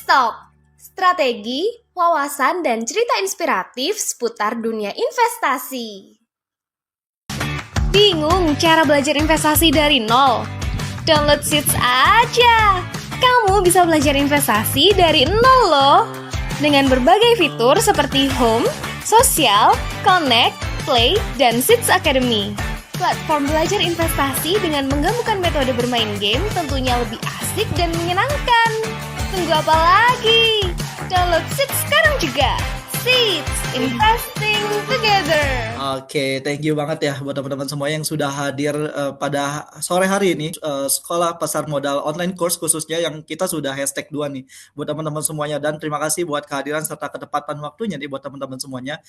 Stop! Strategi, wawasan, dan cerita inspiratif seputar dunia investasi. Bingung cara belajar investasi dari nol? Download Seeds aja! Kamu bisa belajar investasi dari nol loh! Dengan berbagai fitur seperti Home, Sosial, Connect, Play, dan Seeds Academy. Platform belajar investasi dengan menggabungkan metode bermain game tentunya lebih asik dan menyenangkan. Tunggu apa lagi? Download Seeds sekarang juga. Seeds, investing together. Oke, thank you banget ya buat teman-teman semua yang sudah hadir pada sore hari ini Sekolah Pasar Modal Online Course khususnya yang kita sudah hashtag 2 nih buat teman-teman semuanya, dan terima kasih buat kehadiran serta ketepatan waktunya nih buat teman-teman semuanya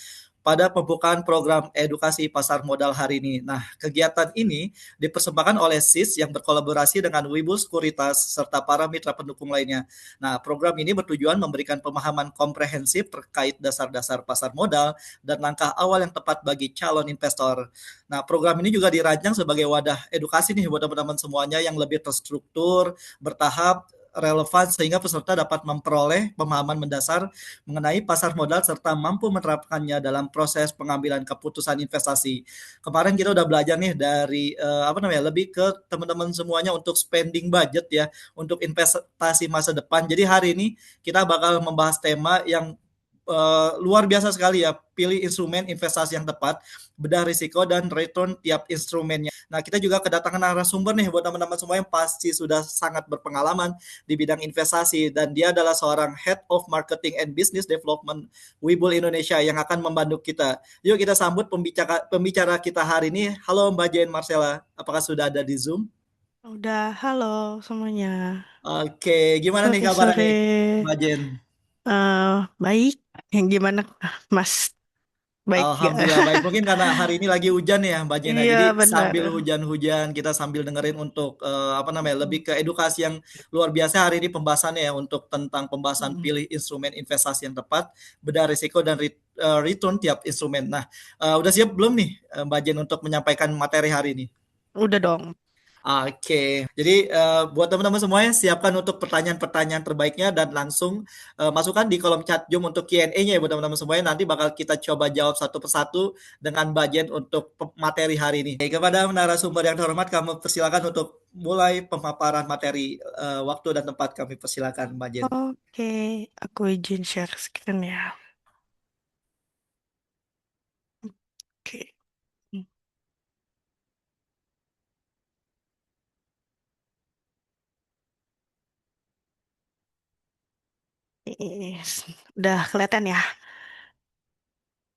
pada pembukaan program edukasi pasar modal hari ini. Nah, kegiatan ini dipersembahkan oleh SIS yang berkolaborasi dengan Wibu Sekuritas serta para mitra pendukung lainnya. Nah, program ini bertujuan memberikan pemahaman komprehensif terkait dasar-dasar pasar modal dan langkah awal yang tepat bagi calon investor. Nah, program ini juga dirancang sebagai wadah edukasi nih buat teman-teman semuanya yang lebih terstruktur, bertahap, relevan sehingga peserta dapat memperoleh pemahaman mendasar mengenai pasar modal serta mampu menerapkannya dalam proses pengambilan keputusan investasi. Kemarin kita udah belajar nih dari lebih ke teman-teman semuanya untuk spending budget ya, untuk investasi masa depan. Jadi hari ini kita bakal membahas tema yang luar biasa sekali ya. Pilih instrumen investasi yang tepat, bedah risiko dan return tiap instrumennya. Nah, kita juga kedatangan narasumber nih buat teman-teman semua yang pasti sudah sangat berpengalaman di bidang investasi, dan dia adalah seorang Head of Marketing and Business Development Wibul Indonesia yang akan membantu kita. Yuk kita sambut pembicara kita hari ini. Halo Mbak Jen Marcella, apakah sudah ada di Zoom? Udah, halo semuanya. Oke, gimana nih kabarnya Sore-sore. nih Mbak Jen? Baik. Yang gimana, Mas? Baik gak? Alhamdulillah baik. Mungkin karena hari ini lagi hujan ya Mbak Jena. Iya, Jadi benar. sambil hujan-hujan kita sambil dengerin untuk lebih ke edukasi yang luar biasa hari ini pembahasannya ya, untuk tentang pembahasan pilih instrumen investasi yang tepat, bedah risiko dan return tiap instrumen. Nah, udah siap belum nih Mbak Jen untuk menyampaikan materi hari ini? Udah dong. Oke, jadi buat teman-teman semuanya siapkan untuk pertanyaan-pertanyaan terbaiknya dan langsung masukkan di kolom chat Zoom untuk Q&A-nya ya buat teman-teman semuanya. Nanti bakal kita coba jawab satu persatu dengan budget untuk materi hari ini. Oke, kepada narasumber yang terhormat, kami persilakan untuk mulai pemaparan materi. Waktu dan tempat kami persilakan Mbak Jen. Oke, aku izin share screen ya. Oke. Udah kelihatan ya?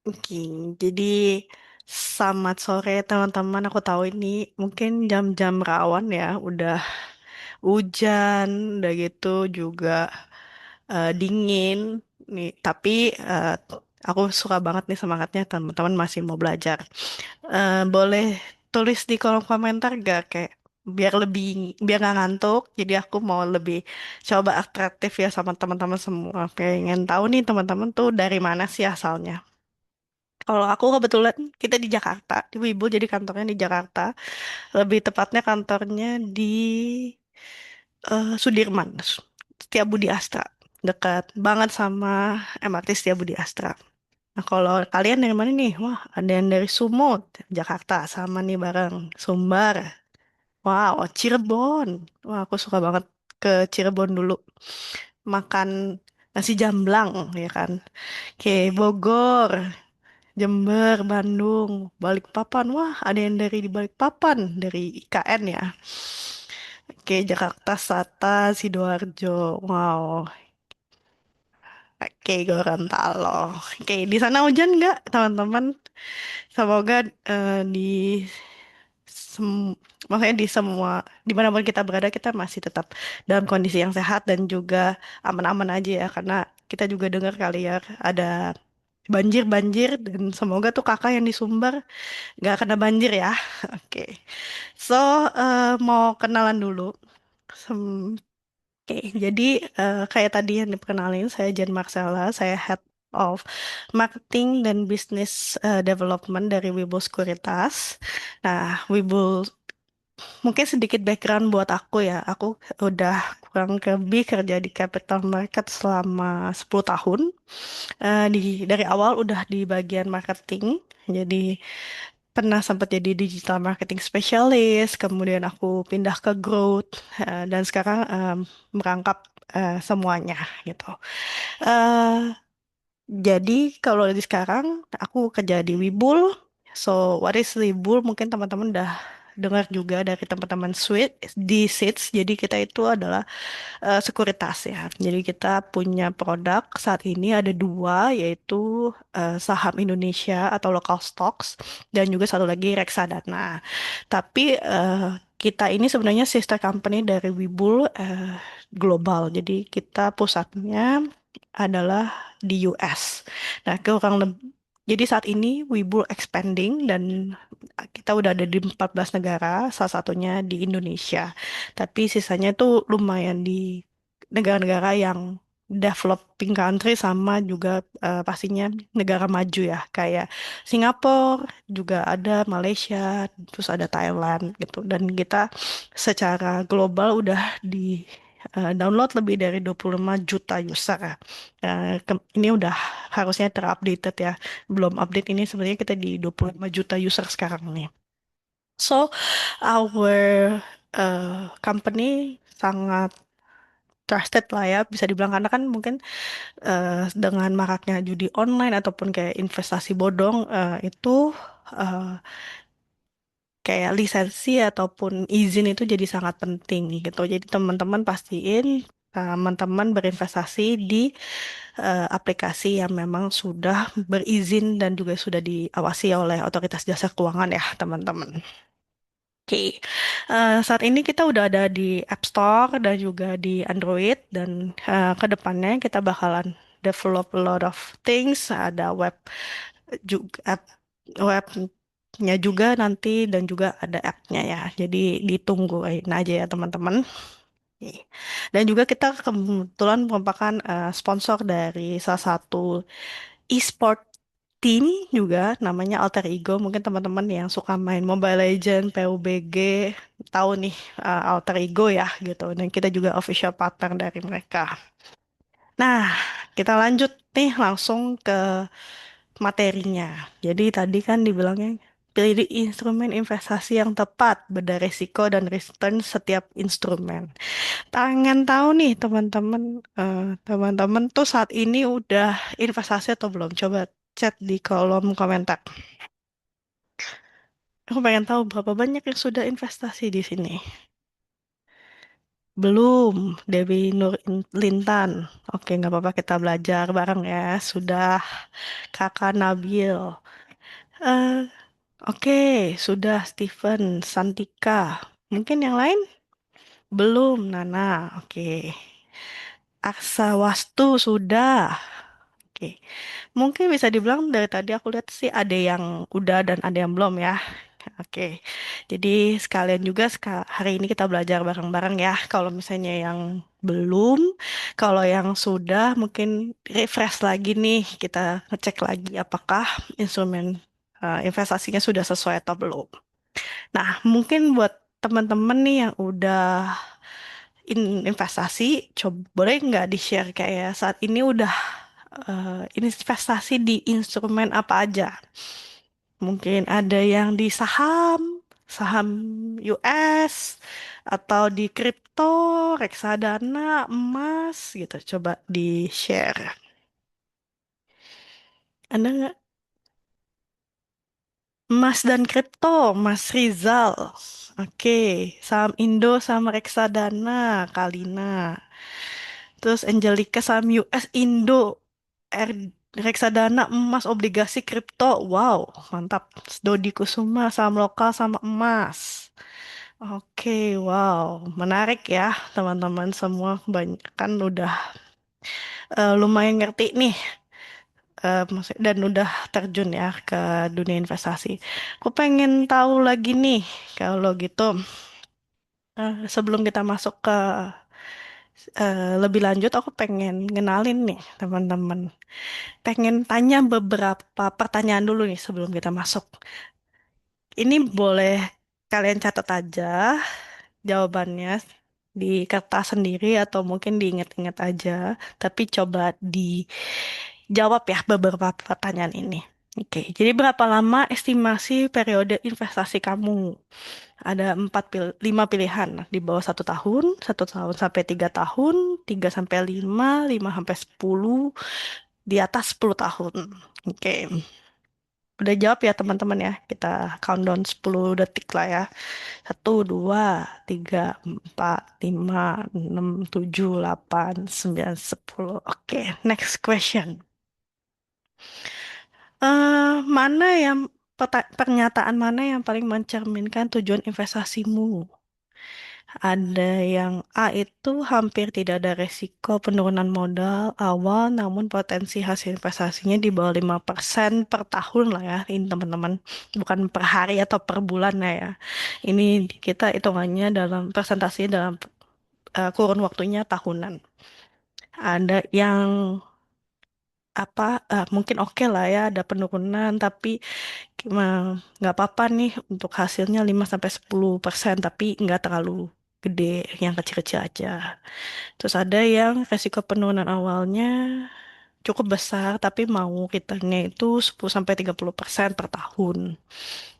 Oke, jadi selamat sore teman-teman. Aku tahu ini mungkin jam-jam rawan ya. Udah hujan, udah gitu juga dingin nih. Tapi aku suka banget nih semangatnya teman-teman masih mau belajar. Boleh tulis di kolom komentar gak kayak biar nggak ngantuk. Jadi aku mau lebih coba atraktif ya sama teman-teman semua. Pengen tahu nih teman-teman tuh dari mana sih asalnya. Kalau aku kebetulan kita di Jakarta, di Wibu jadi kantornya di Jakarta. Lebih tepatnya kantornya di Sudirman, Setiabudi Astra. Dekat banget sama MRT Setiabudi Astra. Nah, kalau kalian dari mana nih? Wah, ada yang dari Sumut, Jakarta, sama nih bareng Sumbar. Wow, Cirebon. Wah, aku suka banget ke Cirebon dulu. Makan nasi jamblang, ya kan? Oke, Bogor, Jember, Bandung, Balikpapan. Wah, ada yang dari di Balikpapan, dari IKN ya. Oke, Jakarta Selatan, Sidoarjo. Wow. Oke, Gorontalo. Oke, di sana hujan nggak, teman-teman? Semoga di maksudnya di semua dimanapun kita berada kita masih tetap dalam kondisi yang sehat dan juga aman-aman aja ya, karena kita juga dengar kali ya ada banjir-banjir, dan semoga tuh kakak yang di Sumber nggak kena banjir ya. Oke, so mau kenalan dulu. Sem- Oke, jadi kayak tadi yang diperkenalin, saya Jen Marcella, saya Head of Marketing dan Business Development dari Wibu Sekuritas. Nah, Wibu Mungkin sedikit background buat aku ya. Aku udah kurang lebih kerja di capital market selama 10 tahun. Dari awal udah di bagian marketing. Jadi pernah sempat jadi digital marketing specialist, kemudian aku pindah ke growth, dan sekarang merangkap semuanya gitu. Eh, jadi kalau di sekarang aku kerja di Wibul. So what is Wibul? Mungkin teman-teman udah dengar juga dari teman-teman Sweet di Seeds. Jadi kita itu adalah sekuritas ya. Jadi kita punya produk saat ini ada dua, yaitu saham Indonesia atau local stocks dan juga satu lagi reksadana. Tapi kita ini sebenarnya sister company dari Wibul global. Jadi kita pusatnya adalah di US. Nah, jadi saat ini Wibul expanding dan kita udah ada di 14 negara, salah satunya di Indonesia. Tapi sisanya tuh lumayan di negara-negara yang developing country sama juga pastinya negara maju ya, kayak Singapura juga ada, Malaysia, terus ada Thailand gitu. Dan kita secara global udah di download lebih dari 25 juta user ya. Ini udah harusnya terupdated ya. Belum update ini sebenarnya kita di 25 juta user sekarang nih. So, our company sangat trusted lah ya, bisa dibilang karena kan mungkin dengan maraknya judi online ataupun kayak investasi bodong itu eh, kayak lisensi ataupun izin itu jadi sangat penting gitu. Jadi teman-teman pastiin teman-teman berinvestasi di aplikasi yang memang sudah berizin dan juga sudah diawasi oleh otoritas jasa keuangan ya teman-teman. Oke, saat ini kita udah ada di App Store dan juga di Android dan ke depannya kita bakalan develop a lot of things. Ada juga webnya juga nanti dan juga ada app-nya ya. Jadi ditungguin aja ya teman-teman. Oke. Dan juga kita kebetulan merupakan sponsor dari salah satu e-sport team juga namanya Alter Ego. Mungkin teman-teman yang suka main Mobile Legends, PUBG tahu nih Alter Ego ya gitu. Dan kita juga official partner dari mereka. Nah, kita lanjut nih langsung ke materinya. Jadi tadi kan dibilangnya pilih instrumen investasi yang tepat, beda risiko dan return setiap instrumen. Pengen tahu nih teman-teman, teman-teman tuh saat ini udah investasi atau belum? Coba chat di kolom komentar. Aku pengen tahu berapa banyak yang sudah investasi di sini. Belum, Dewi Lintan. Oke, nggak apa-apa kita belajar bareng ya. Sudah, Kakak Nabil. Eh, oke, sudah Steven, Santika. Mungkin yang lain? Belum, Nana. Oke. Aksa Wastu sudah. Oke. Mungkin bisa dibilang dari tadi aku lihat sih ada yang udah dan ada yang belum ya. Oke. Jadi sekalian juga hari ini kita belajar bareng-bareng ya. Kalau misalnya yang belum, kalau yang sudah mungkin refresh lagi nih. Kita ngecek lagi apakah instrumen investasinya sudah sesuai atau belum. Nah, mungkin buat teman-teman nih yang udah investasi, coba boleh nggak di-share kayak saat ini udah investasi di instrumen apa aja? Mungkin ada yang di saham, saham US, atau di kripto, reksadana, emas gitu. Coba di-share. Ada nggak? Emas dan kripto, Mas Rizal. Oke, saham Indo sama reksadana, Kalina. Terus Angelica saham US Indo, reksadana emas obligasi kripto. Wow, mantap. Dodi Kusuma saham lokal sama emas. Oke, wow, menarik ya teman-teman semua. Banyak kan udah lumayan ngerti nih dan udah terjun ya ke dunia investasi. Aku pengen tahu lagi nih kalau gitu. Sebelum kita masuk ke lebih lanjut, aku pengen ngenalin nih teman-teman. Pengen tanya beberapa pertanyaan dulu nih sebelum kita masuk. Ini boleh kalian catat aja jawabannya di kertas sendiri atau mungkin diingat-ingat aja. Tapi coba dijawab ya beberapa pertanyaan ini. Oke, jadi berapa lama estimasi periode investasi kamu? Ada lima pilihan di bawah 1 tahun, 1 tahun sampai 3 tahun, 3 sampai 5, 5 sampai 10, di atas 10 tahun. Oke, udah jawab ya teman-teman ya. Kita countdown 10 detik lah ya. 1, 2, 3, 4, 5, 6, 7, 8, 9, 10. Oke, next question. Mana yang pernyataan mana yang paling mencerminkan tujuan investasimu? Ada yang A itu hampir tidak ada resiko penurunan modal awal, namun potensi hasil investasinya di bawah 5% per tahun lah ya, ini teman-teman. Bukan per hari atau per bulan ya. Ini kita hitungannya dalam presentasinya dalam kurun waktunya tahunan. Ada yang apa mungkin oke lah ya ada penurunan tapi nggak apa-apa nih untuk hasilnya 5 sampai 10% tapi nggak terlalu gede, yang kecil-kecil aja. Terus ada yang resiko penurunan awalnya cukup besar tapi mau returnnya itu 10 sampai 30% per tahun.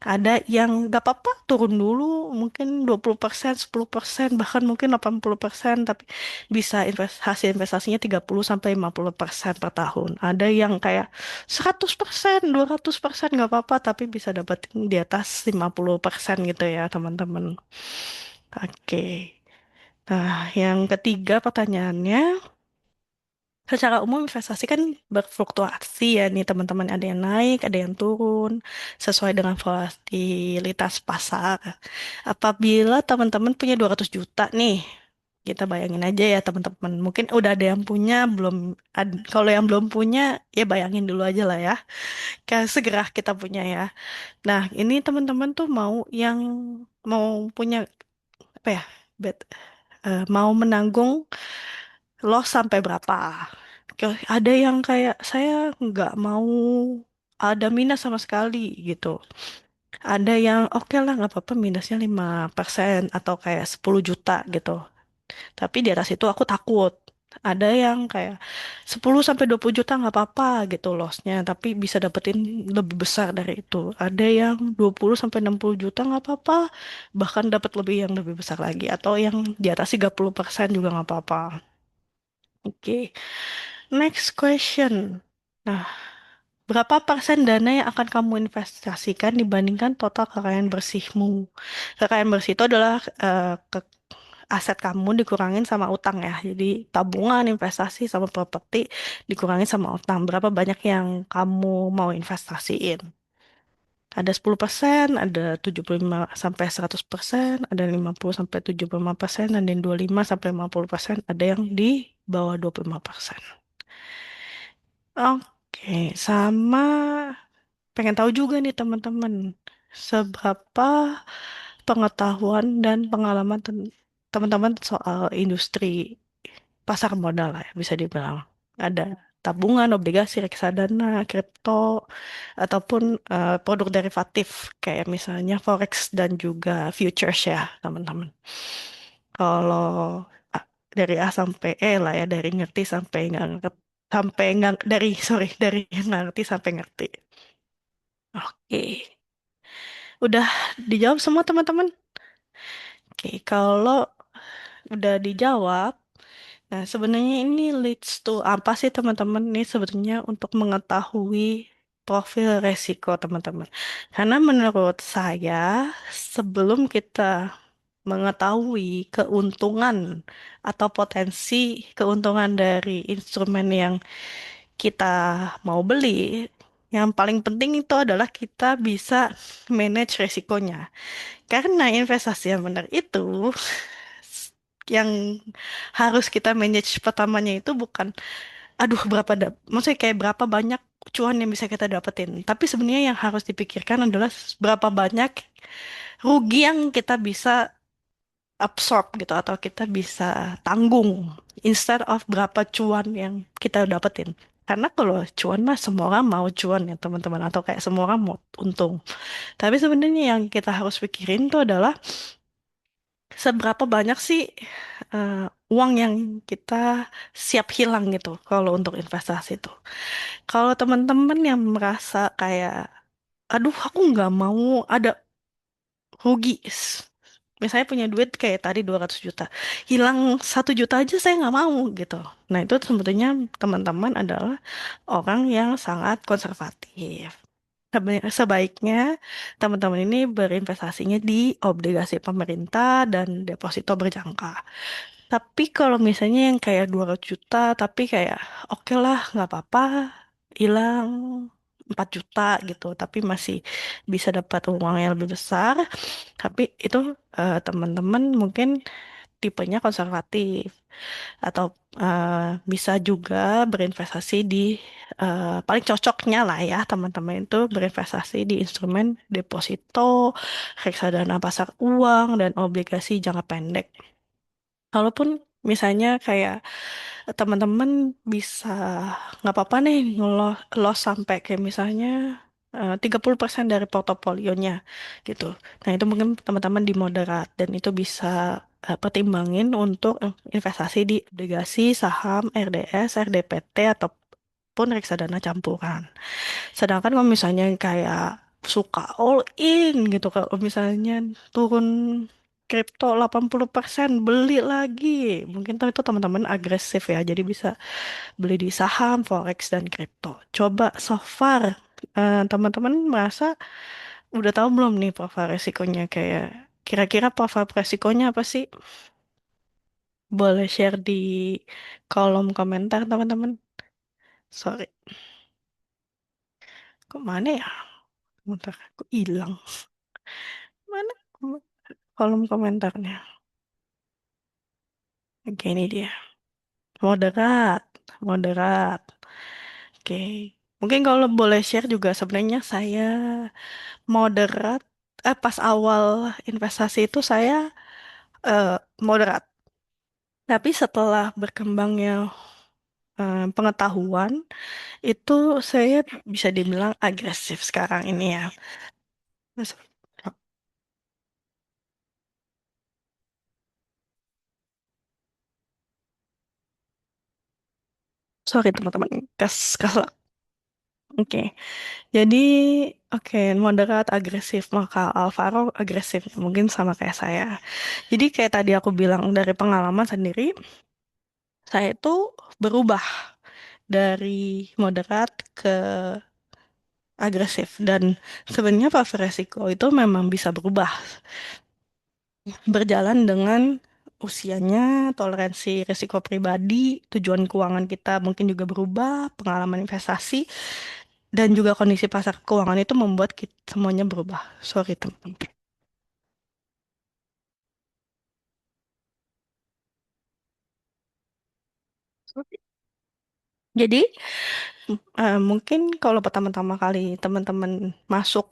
Ada yang nggak apa-apa turun dulu mungkin 20%, 10%, bahkan mungkin 80%, tapi bisa hasil investasinya 30 sampai 50% per tahun. Ada yang kayak 100%, 200% nggak apa-apa tapi bisa dapetin di atas 50% gitu ya teman-teman. Oke. Nah, yang ketiga pertanyaannya, secara umum investasi kan berfluktuasi ya nih teman-teman. Ada yang naik, ada yang turun, sesuai dengan volatilitas pasar. Apabila teman-teman punya 200 juta nih, kita bayangin aja ya teman-teman. Mungkin udah ada yang punya, belum. Kalau yang belum punya, ya bayangin dulu aja lah ya. Kayak segera kita punya ya. Nah, ini teman-teman tuh mau punya apa ya? Mau menanggung loss sampai berapa? Ada yang kayak saya nggak mau ada minus sama sekali gitu. Ada yang oke lah nggak apa-apa minusnya 5% atau kayak 10 juta gitu. Tapi di atas itu aku takut. Ada yang kayak 10 sampai 20 juta nggak apa-apa gitu lossnya, tapi bisa dapetin lebih besar dari itu. Ada yang 20 sampai 60 juta nggak apa-apa, bahkan dapat lebih yang lebih besar lagi. Atau yang di atas 30% juga nggak apa-apa. Oke, next question. Nah, berapa persen dana yang akan kamu investasikan dibandingkan total kekayaan bersihmu? Kekayaan bersih itu adalah aset kamu dikurangin sama utang ya. Jadi tabungan, investasi, sama properti dikurangin sama utang. Berapa banyak yang kamu mau investasiin? Ada 10%, ada 75 sampai 100%, ada 50 sampai 75%, ada yang 25 sampai 50%, ada yang di bawah 25%. Oke, sama pengen tahu juga nih teman-teman, seberapa pengetahuan dan pengalaman teman-teman soal industri pasar modal lah ya, bisa dibilang. Ada tabungan, obligasi, reksadana, kripto, ataupun produk derivatif kayak misalnya forex dan juga futures ya, teman-teman. Kalau dari A sampai E lah ya, dari ngerti sampai nggak ngerti, sampai nggak dari sorry dari nggak ngerti sampai ngerti. Oke, udah dijawab semua teman-teman. Oke, kalau udah dijawab, nah sebenarnya ini leads to apa sih teman-teman? Ini sebenarnya untuk mengetahui profil resiko teman-teman. Karena menurut saya, sebelum kita mengetahui keuntungan atau potensi keuntungan dari instrumen yang kita mau beli, yang paling penting itu adalah kita bisa manage resikonya. Karena investasi yang benar itu yang harus kita manage pertamanya itu bukan aduh maksudnya kayak berapa banyak cuan yang bisa kita dapetin. Tapi sebenarnya yang harus dipikirkan adalah berapa banyak rugi yang kita bisa absorb gitu atau kita bisa tanggung instead of berapa cuan yang kita dapetin. Karena kalau cuan mah semua orang mau cuan ya teman-teman, atau kayak semua orang mau untung. Tapi sebenarnya yang kita harus pikirin tuh adalah seberapa banyak sih eh, uang yang kita siap hilang gitu kalau untuk investasi itu. Kalau teman-teman yang merasa kayak, aduh aku nggak mau ada rugi. Misalnya punya duit kayak tadi 200 juta. Hilang 1 juta aja saya nggak mau gitu. Nah itu sebetulnya teman-teman adalah orang yang sangat konservatif. Sebaiknya teman-teman ini berinvestasinya di obligasi pemerintah dan deposito berjangka. Tapi kalau misalnya yang kayak 200 juta, tapi kayak oke lah nggak apa-apa, hilang 4 juta gitu, tapi masih bisa dapat uang yang lebih besar. Tapi itu teman-teman mungkin tipenya konservatif atau eh, bisa juga berinvestasi di paling cocoknya lah ya teman-teman itu berinvestasi di instrumen deposito, reksadana pasar uang dan obligasi jangka pendek. Kalaupun misalnya kayak teman-teman bisa nggak apa-apa nih loss sampai kayak misalnya 30% dari portofolionya gitu. Nah itu mungkin teman-teman di moderat dan itu bisa pertimbangin untuk investasi di obligasi, saham, RDS, RDPT ataupun reksadana campuran. Sedangkan kalau misalnya kayak suka all in gitu, kalau misalnya turun kripto 80% beli lagi. Mungkin tuh itu teman-teman agresif ya, jadi bisa beli di saham, forex, dan kripto. Coba so far, teman-teman merasa udah tahu belum nih profil resikonya kayak kira-kira profil resikonya apa sih? Boleh share di kolom komentar teman-teman. Sorry, kok mana ya? Bentar, kok hilang? Mana kolom komentarnya? Oke, ini dia. Moderat, moderat. Oke. Mungkin kalau boleh share juga sebenarnya saya moderat. Pas awal investasi itu saya eh, moderat. Tapi setelah berkembangnya pengetahuan, itu saya bisa dibilang agresif sekarang ini ya. Mas- Sorry teman-teman, kalau oke. Jadi oke moderat agresif maka Alvaro agresif mungkin sama kayak saya. Jadi kayak tadi aku bilang dari pengalaman sendiri, saya itu berubah dari moderat ke agresif dan sebenarnya faktor resiko itu memang bisa berubah berjalan dengan usianya, toleransi risiko pribadi, tujuan keuangan kita mungkin juga berubah, pengalaman investasi dan juga kondisi pasar keuangan itu membuat kita semuanya berubah. Sorry teman-teman. Jadi mungkin kalau pertama-tama kali teman-teman masuk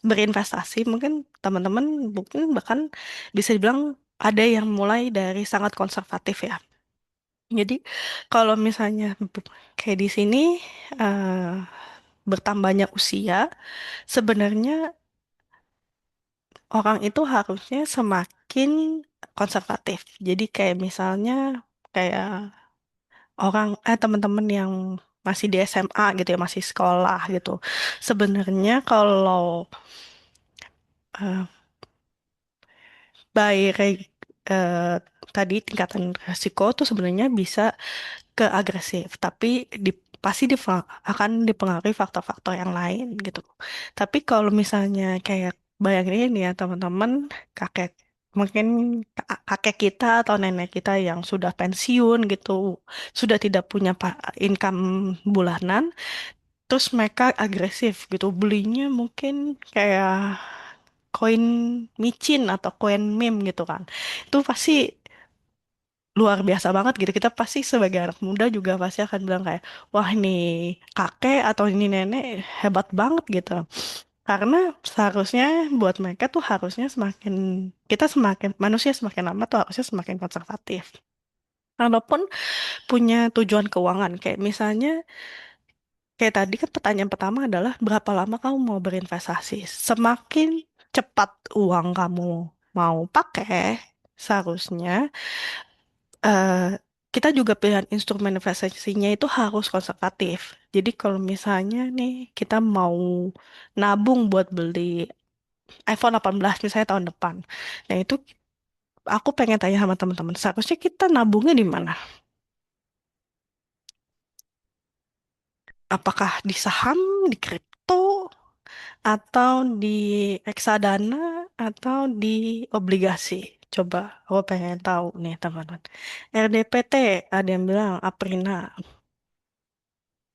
berinvestasi, mungkin teman-teman mungkin bahkan bisa dibilang ada yang mulai dari sangat konservatif ya. Jadi kalau misalnya kayak di sini eh, bertambahnya usia, sebenarnya orang itu harusnya semakin konservatif. Jadi kayak misalnya kayak teman-teman yang masih di SMA gitu ya, masih sekolah gitu. Sebenarnya kalau eh, by re- eh, tadi tingkatan resiko tuh sebenarnya bisa ke agresif, tapi pasti akan dipengaruhi faktor-faktor yang lain gitu. Tapi kalau misalnya kayak bayangin ini ya teman-teman, kakek mungkin kakek kita atau nenek kita yang sudah pensiun gitu, sudah tidak punya income bulanan, terus mereka agresif gitu, belinya mungkin kayak koin micin atau koin meme gitu kan. Itu pasti luar biasa banget gitu. Kita pasti sebagai anak muda juga pasti akan bilang kayak, wah ini kakek atau ini nenek hebat banget gitu. Karena seharusnya buat mereka tuh harusnya manusia semakin lama tuh harusnya semakin konservatif. Ataupun punya tujuan keuangan, kayak misalnya, kayak tadi kan pertanyaan pertama adalah berapa lama kamu mau berinvestasi. Semakin cepat uang kamu mau pakai, seharusnya eh, kita juga pilihan instrumen investasinya itu harus konservatif. Jadi kalau misalnya nih kita mau nabung buat beli iPhone 18 misalnya tahun depan. Nah itu aku pengen tanya sama teman-teman, seharusnya kita nabungnya di mana? Apakah di saham, di kripto, atau di reksadana, atau di obligasi? Coba, aku pengen tahu nih teman-teman. RDPT, ada yang bilang Aprina.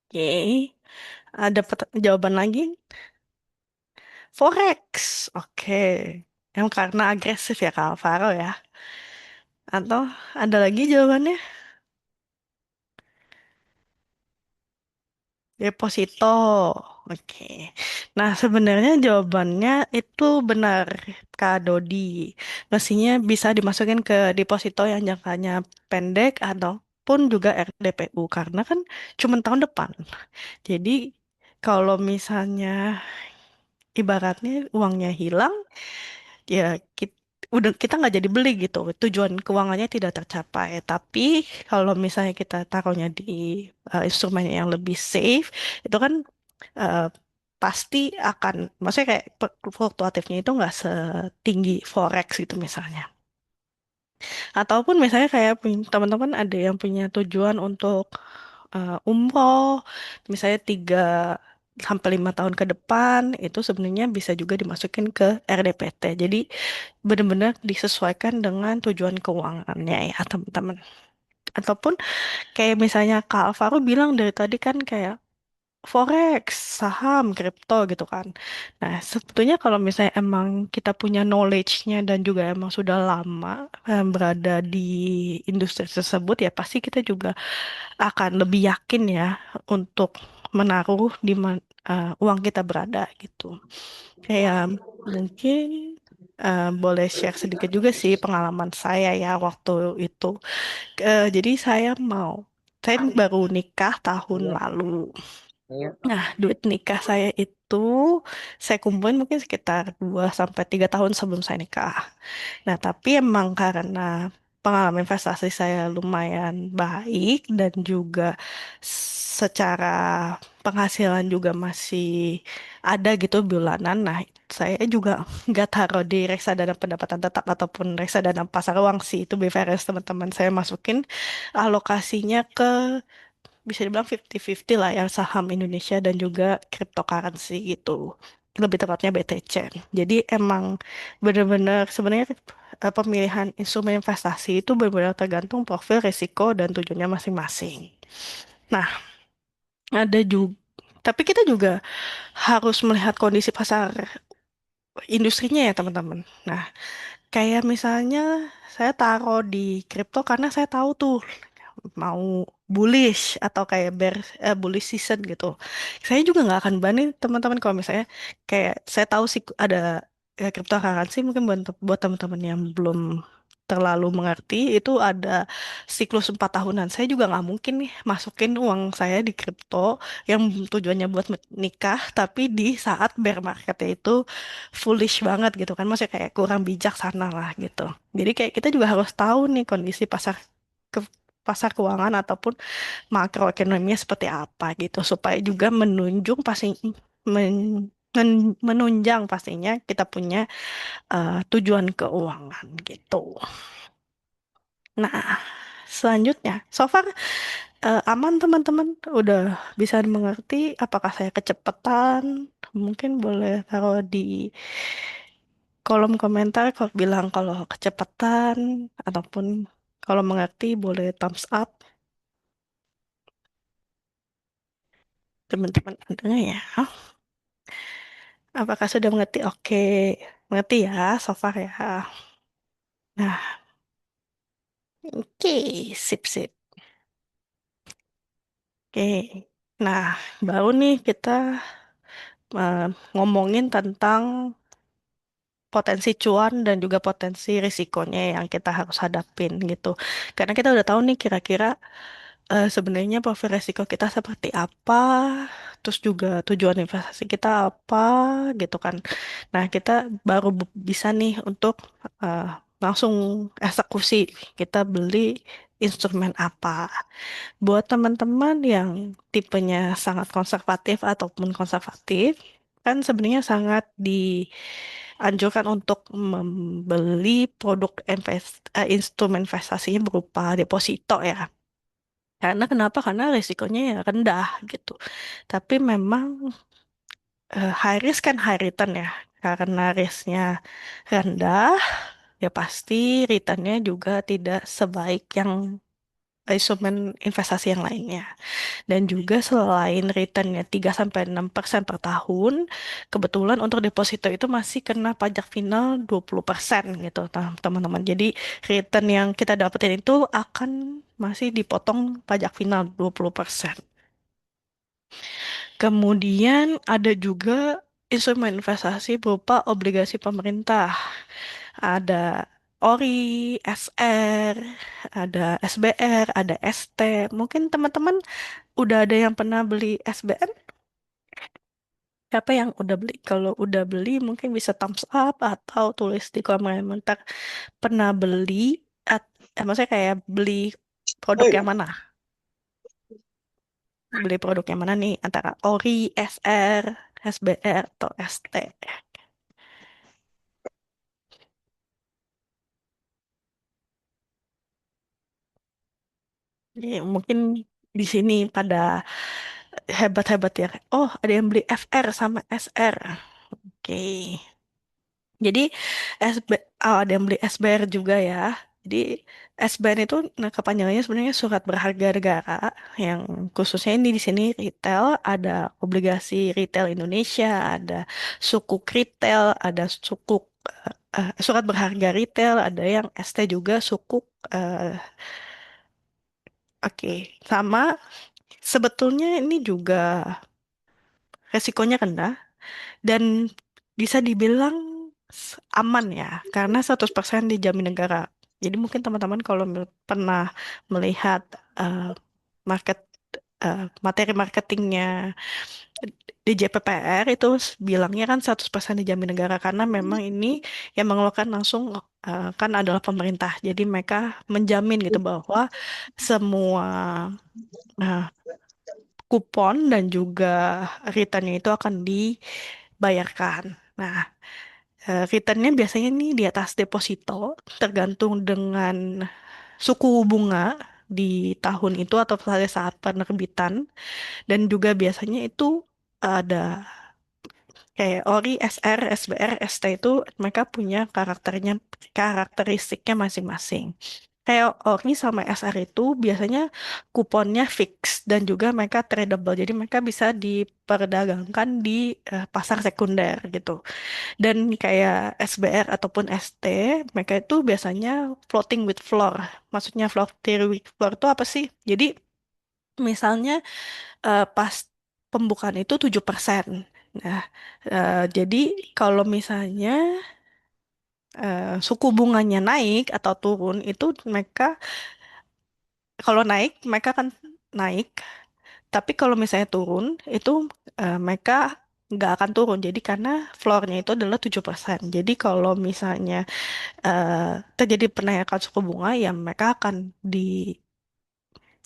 Oke, ada jawaban lagi? Forex. Oke, yang karena agresif ya Kak Alvaro ya. Atau ada lagi jawabannya? Deposito. Oke. Nah, sebenarnya jawabannya itu benar, Kak Dodi. Mestinya bisa dimasukin ke deposito yang jangkanya pendek ataupun juga RDPU karena kan cuma tahun depan. Jadi kalau misalnya ibaratnya uangnya hilang, ya kita, udah kita nggak jadi beli gitu. Tujuan keuangannya tidak tercapai. Tapi kalau misalnya kita taruhnya di instrumen yang lebih safe, itu kan eh, pasti akan, maksudnya kayak fluktuatifnya itu nggak setinggi forex gitu misalnya. Ataupun misalnya kayak teman-teman ada yang punya tujuan untuk umroh, misalnya 3 sampai 5 tahun ke depan, itu sebenarnya bisa juga dimasukin ke RDPT. Jadi benar-benar disesuaikan dengan tujuan keuangannya ya teman-teman. Ataupun kayak misalnya Kak Alvaro bilang dari tadi kan kayak forex, saham, kripto gitu kan. Nah, sebetulnya kalau misalnya emang kita punya knowledge-nya dan juga emang sudah lama berada di industri tersebut, ya pasti kita juga akan lebih yakin ya untuk menaruh di uang kita berada gitu. Kayak mungkin boleh share sedikit juga sih pengalaman saya ya waktu itu. Jadi saya baru nikah tahun lalu. Nah, duit nikah saya itu saya kumpulin mungkin sekitar 2 sampai 3 tahun sebelum saya nikah. Nah, tapi emang karena pengalaman investasi saya lumayan baik dan juga secara penghasilan juga masih ada gitu bulanan. Nah, saya juga nggak taruh di reksadana pendapatan tetap ataupun reksadana pasar uang sih. Itu BVRS teman-teman. Saya masukin alokasinya ke bisa dibilang 50-50 lah ya saham Indonesia dan juga cryptocurrency gitu. Lebih tepatnya BTC. Jadi emang benar-benar sebenarnya pemilihan instrumen investasi itu benar-benar tergantung profil risiko dan tujuannya masing-masing. Nah, ada juga tapi kita juga harus melihat kondisi pasar industrinya ya teman-teman. Nah, kayak misalnya saya taruh di kripto karena saya tahu tuh mau bullish atau kayak bullish season gitu. Saya juga nggak akan berani teman-teman kalau misalnya kayak saya tahu sih ada cryptocurrency mungkin buat teman-teman yang belum terlalu mengerti itu ada siklus 4 tahunan. Saya juga nggak mungkin nih masukin uang saya di kripto yang tujuannya buat nikah tapi di saat bear marketnya itu foolish banget gitu kan. Maksudnya kayak kurang bijaksana lah gitu. Jadi kayak kita juga harus tahu nih kondisi ke pasar keuangan ataupun makroekonominya seperti apa gitu supaya juga menunjang pastinya kita punya tujuan keuangan gitu. Nah, selanjutnya, so far aman teman-teman, udah bisa mengerti apakah saya kecepatan? Mungkin boleh taruh di kolom komentar kalau bilang kalau kecepatan ataupun kalau mengerti boleh thumbs up. Teman-teman ada ya? Apakah sudah mengerti? Oke, mengerti ya, so far ya. Nah, oke, sip sip. Oke, nah baru nih kita ngomongin tentang potensi cuan dan juga potensi risikonya yang kita harus hadapin gitu. Karena kita udah tahu nih kira-kira sebenarnya profil risiko kita seperti apa, terus juga tujuan investasi kita apa gitu kan. Nah, kita baru bisa nih untuk eh, langsung eksekusi kita beli instrumen apa. Buat teman-teman yang tipenya sangat konservatif ataupun konservatif, kan sebenarnya sangat dianjurkan untuk membeli produk instrumen investasinya berupa deposito ya. Karena kenapa? Karena risikonya ya rendah gitu. Tapi memang high risk kan high return ya. Karena risknya rendah, ya pasti returnnya juga tidak sebaik yang instrumen investasi yang lainnya. Dan juga selain returnnya 3-6% per tahun, kebetulan untuk deposito itu masih kena pajak final 20% gitu, teman-teman. Jadi return yang kita dapetin itu akan masih dipotong pajak final 20%. Kemudian ada juga instrumen investasi berupa obligasi pemerintah. Ada ORI, SR, ada SBR, ada ST. Mungkin teman-teman udah ada yang pernah beli SBN? Siapa yang udah beli? Kalau udah beli mungkin bisa thumbs up atau tulis di kolom komentar pernah beli, maksudnya kayak beli produk yang mana? Beli produk yang mana nih? Antara ORI, SR, SBR, atau ST. Ya, mungkin di sini pada hebat-hebat ya. Oh, ada yang beli FR sama SR. Oke. Jadi ada yang beli SBR juga ya. Jadi SBR itu nah, kepanjangannya sebenarnya surat berharga negara yang khususnya ini di sini retail, ada obligasi retail Indonesia, ada sukuk retail, ada sukuk surat berharga retail, ada yang ST juga sukuk. Oke, sama sebetulnya ini juga resikonya rendah dan bisa dibilang aman ya, karena 100% dijamin negara. Jadi mungkin teman-teman kalau pernah melihat eh, market materi marketingnya di JPPR itu bilangnya kan 100% dijamin negara karena memang ini yang mengeluarkan langsung kan adalah pemerintah. Jadi mereka menjamin gitu bahwa semua eh, kupon dan juga returnnya itu akan dibayarkan. Nah, returnnya biasanya nih di atas deposito, tergantung dengan suku bunga di tahun itu atau pada saat penerbitan, dan juga biasanya itu ada kayak ORI, SR, SBR, ST itu mereka punya karakteristiknya masing-masing. Kayak ORI sama SR itu biasanya kuponnya fix dan juga mereka tradable. Jadi mereka bisa diperdagangkan di pasar sekunder gitu. Dan kayak SBR ataupun ST, mereka itu biasanya floating with floor. Maksudnya floating with floor itu apa sih? Jadi misalnya pas pembukaan itu 7%. Nah, jadi kalau misalnya suku bunganya naik atau turun, itu mereka kalau naik mereka akan naik, tapi kalau misalnya turun itu mereka nggak akan turun. Jadi karena floornya itu adalah 7%. Jadi kalau misalnya terjadi penaikan suku bunga ya mereka akan di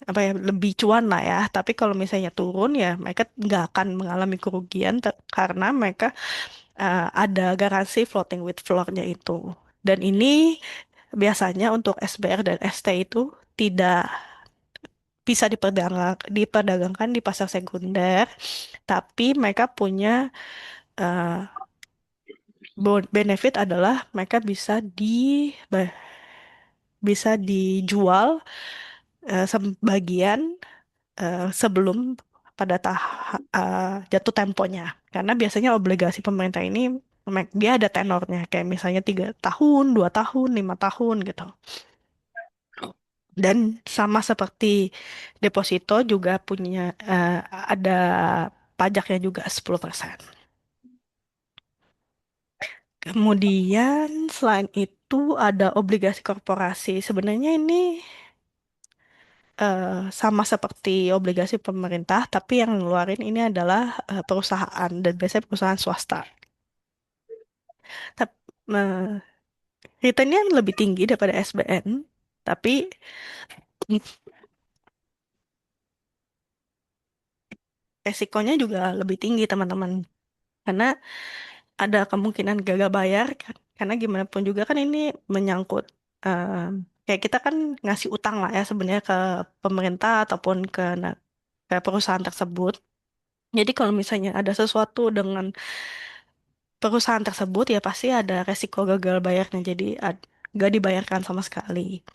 apa ya lebih cuan lah ya. Tapi kalau misalnya turun ya mereka nggak akan mengalami kerugian karena mereka ada garansi floating with floor-nya itu. Dan ini biasanya untuk SBR dan ST itu tidak bisa diperdagangkan di pasar sekunder, tapi mereka punya eh, benefit adalah mereka bisa dijual sebagian sebelum jatuh temponya. Karena biasanya obligasi pemerintah ini dia ada tenornya, kayak misalnya 3 tahun, 2 tahun, 5 tahun gitu. Dan sama seperti deposito juga punya ada pajaknya juga 10%. Kemudian selain itu ada obligasi korporasi. Sebenarnya ini sama seperti obligasi pemerintah, tapi yang ngeluarin ini adalah perusahaan dan biasanya perusahaan swasta. Tapi returnnya lebih tinggi daripada SBN, tapi resikonya juga lebih tinggi teman-teman. Karena ada kemungkinan gagal bayar, karena gimana pun juga kan ini menyangkut kayak kita kan ngasih utang lah ya sebenarnya ke pemerintah ataupun ke perusahaan tersebut. Jadi kalau misalnya ada sesuatu dengan perusahaan tersebut ya pasti ada resiko gagal bayarnya. Jadi gak dibayarkan sama sekali.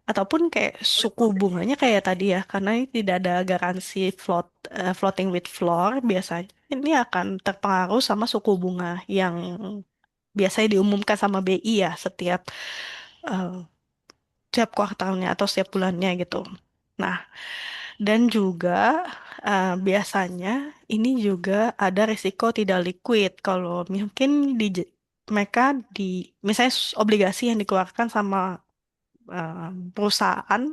Ataupun kayak suku bunganya kayak tadi ya, karena ini tidak ada garansi floating with floor, biasanya ini akan terpengaruh sama suku bunga yang biasanya diumumkan sama BI ya eh, setiap kuartalnya atau setiap bulannya gitu. Nah, dan juga biasanya ini juga ada risiko tidak liquid kalau mungkin di mereka di misalnya obligasi yang dikeluarkan sama perusahaan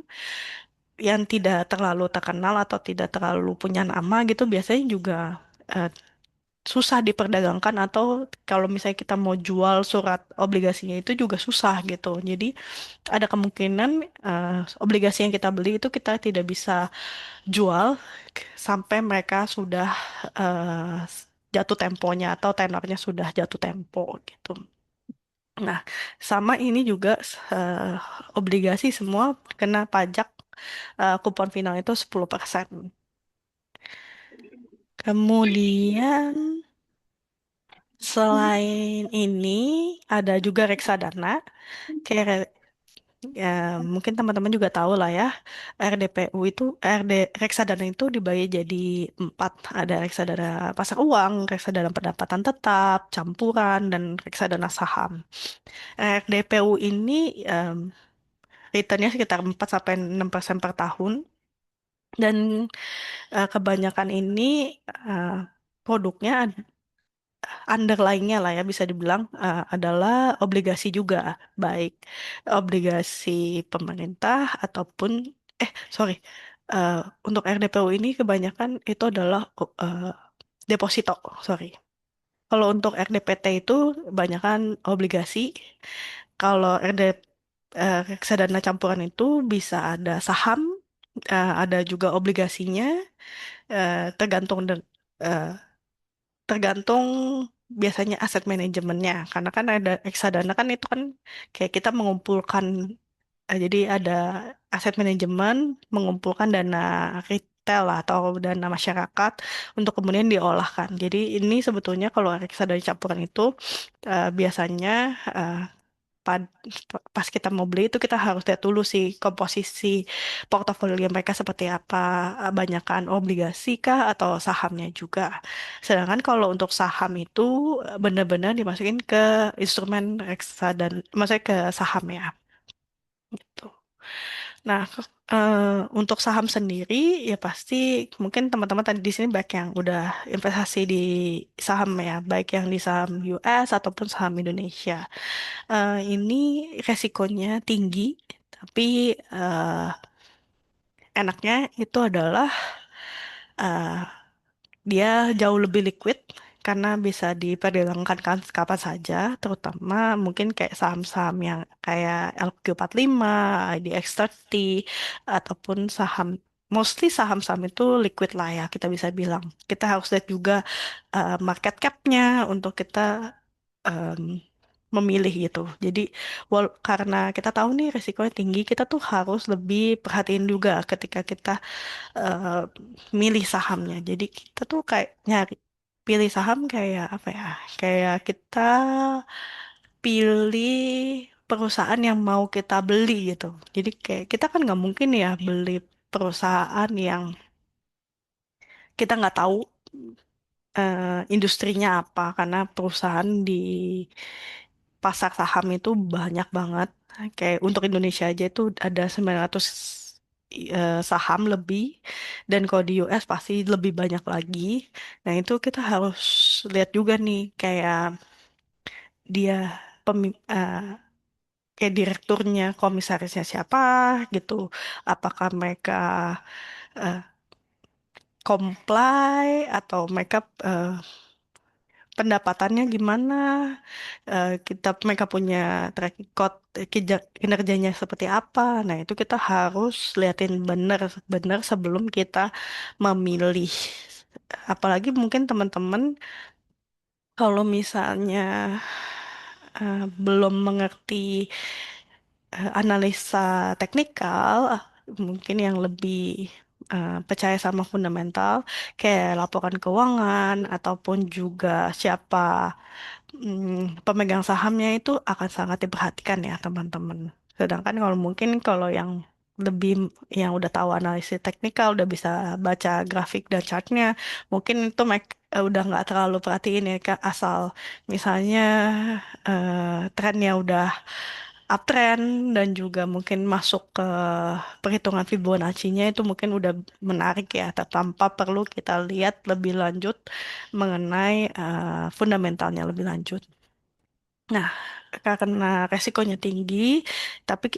yang tidak terlalu terkenal atau tidak terlalu punya nama gitu biasanya juga eh, susah diperdagangkan atau kalau misalnya kita mau jual surat obligasinya itu juga susah gitu. Jadi ada kemungkinan obligasi yang kita beli itu kita tidak bisa jual sampai mereka sudah eh, jatuh temponya atau tenornya sudah jatuh tempo gitu. Nah, sama ini juga eh, obligasi semua kena pajak kupon final itu 10%. Kemudian selain ini ada juga reksadana. Kayak ya, mungkin teman-teman juga tahu lah ya, RDPU itu reksadana itu dibagi jadi 4. Ada reksadana pasar uang, reksadana pendapatan tetap, campuran, dan reksadana saham. RDPU ini returnnya sekitar 4 sampai 6% per tahun dan kebanyakan ini eh, produknya underlying-nya lah ya bisa dibilang adalah obligasi juga, baik obligasi pemerintah ataupun sorry, eh, untuk RDPU ini kebanyakan itu adalah eh, deposito, sorry. Kalau untuk RDPT itu kebanyakan obligasi. Kalau reksadana campuran itu bisa ada saham, ada juga obligasinya, tergantung eh, tergantung biasanya aset manajemennya. Karena kan ada reksadana kan itu kan kayak kita mengumpulkan, jadi ada aset manajemen mengumpulkan dana retail lah atau dana masyarakat untuk kemudian diolahkan. Jadi ini sebetulnya kalau reksadana campuran itu biasanya eh, pad- pas kita mau beli itu kita harus lihat dulu sih komposisi portofolio mereka seperti apa, banyakan obligasi kah atau sahamnya juga. Sedangkan kalau untuk saham itu benar-benar dimasukin ke instrumen reksadana, maksudnya ke saham ya. Gitu. Nah, untuk saham sendiri ya pasti mungkin teman-teman tadi di sini baik yang udah investasi di saham ya, baik yang di saham US ataupun saham Indonesia. Ini resikonya tinggi, tapi enaknya itu adalah eh, dia jauh lebih liquid karena bisa diperdagangkan kapan saja, terutama mungkin kayak saham-saham yang kayak LQ45, IDX30, ataupun saham, mostly saham-saham itu liquid lah ya, kita bisa bilang. Kita harus lihat juga market cap-nya untuk kita em, memilih gitu. Jadi, karena kita tahu nih resikonya tinggi, kita tuh harus lebih perhatiin juga ketika kita eh, milih sahamnya. Jadi kita tuh kayak nyari pilih saham kayak apa ya? Kayak kita pilih perusahaan yang mau kita beli gitu. Jadi kayak kita kan nggak mungkin ya beli perusahaan yang kita nggak tahu industrinya apa karena perusahaan di pasar saham itu banyak banget. Kayak untuk Indonesia aja itu ada 900 saham lebih dan kalau di US pasti lebih banyak lagi. Nah, itu kita harus lihat juga nih kayak dia kayak direkturnya, komisarisnya siapa gitu. Apakah mereka eh, comply atau mereka pendapatannya gimana? Mereka punya track record kinerjanya seperti apa. Nah, itu kita harus liatin benar-benar sebelum kita memilih. Apalagi mungkin teman-teman kalau misalnya belum mengerti analisa teknikal, mungkin yang lebih percaya sama fundamental, kayak laporan keuangan ataupun juga siapa pemegang sahamnya itu akan sangat diperhatikan ya teman-teman. Sedangkan kalau yang lebih yang udah tahu analisis teknikal, udah bisa baca grafik dan chartnya, mungkin itu udah nggak terlalu perhatiin ya Kak, asal misalnya trennya udah uptrend dan juga mungkin masuk ke perhitungan Fibonacci-nya itu mungkin udah menarik ya, tanpa perlu kita lihat lebih lanjut mengenai fundamentalnya lebih lanjut. Nah, karena resikonya tinggi, tapi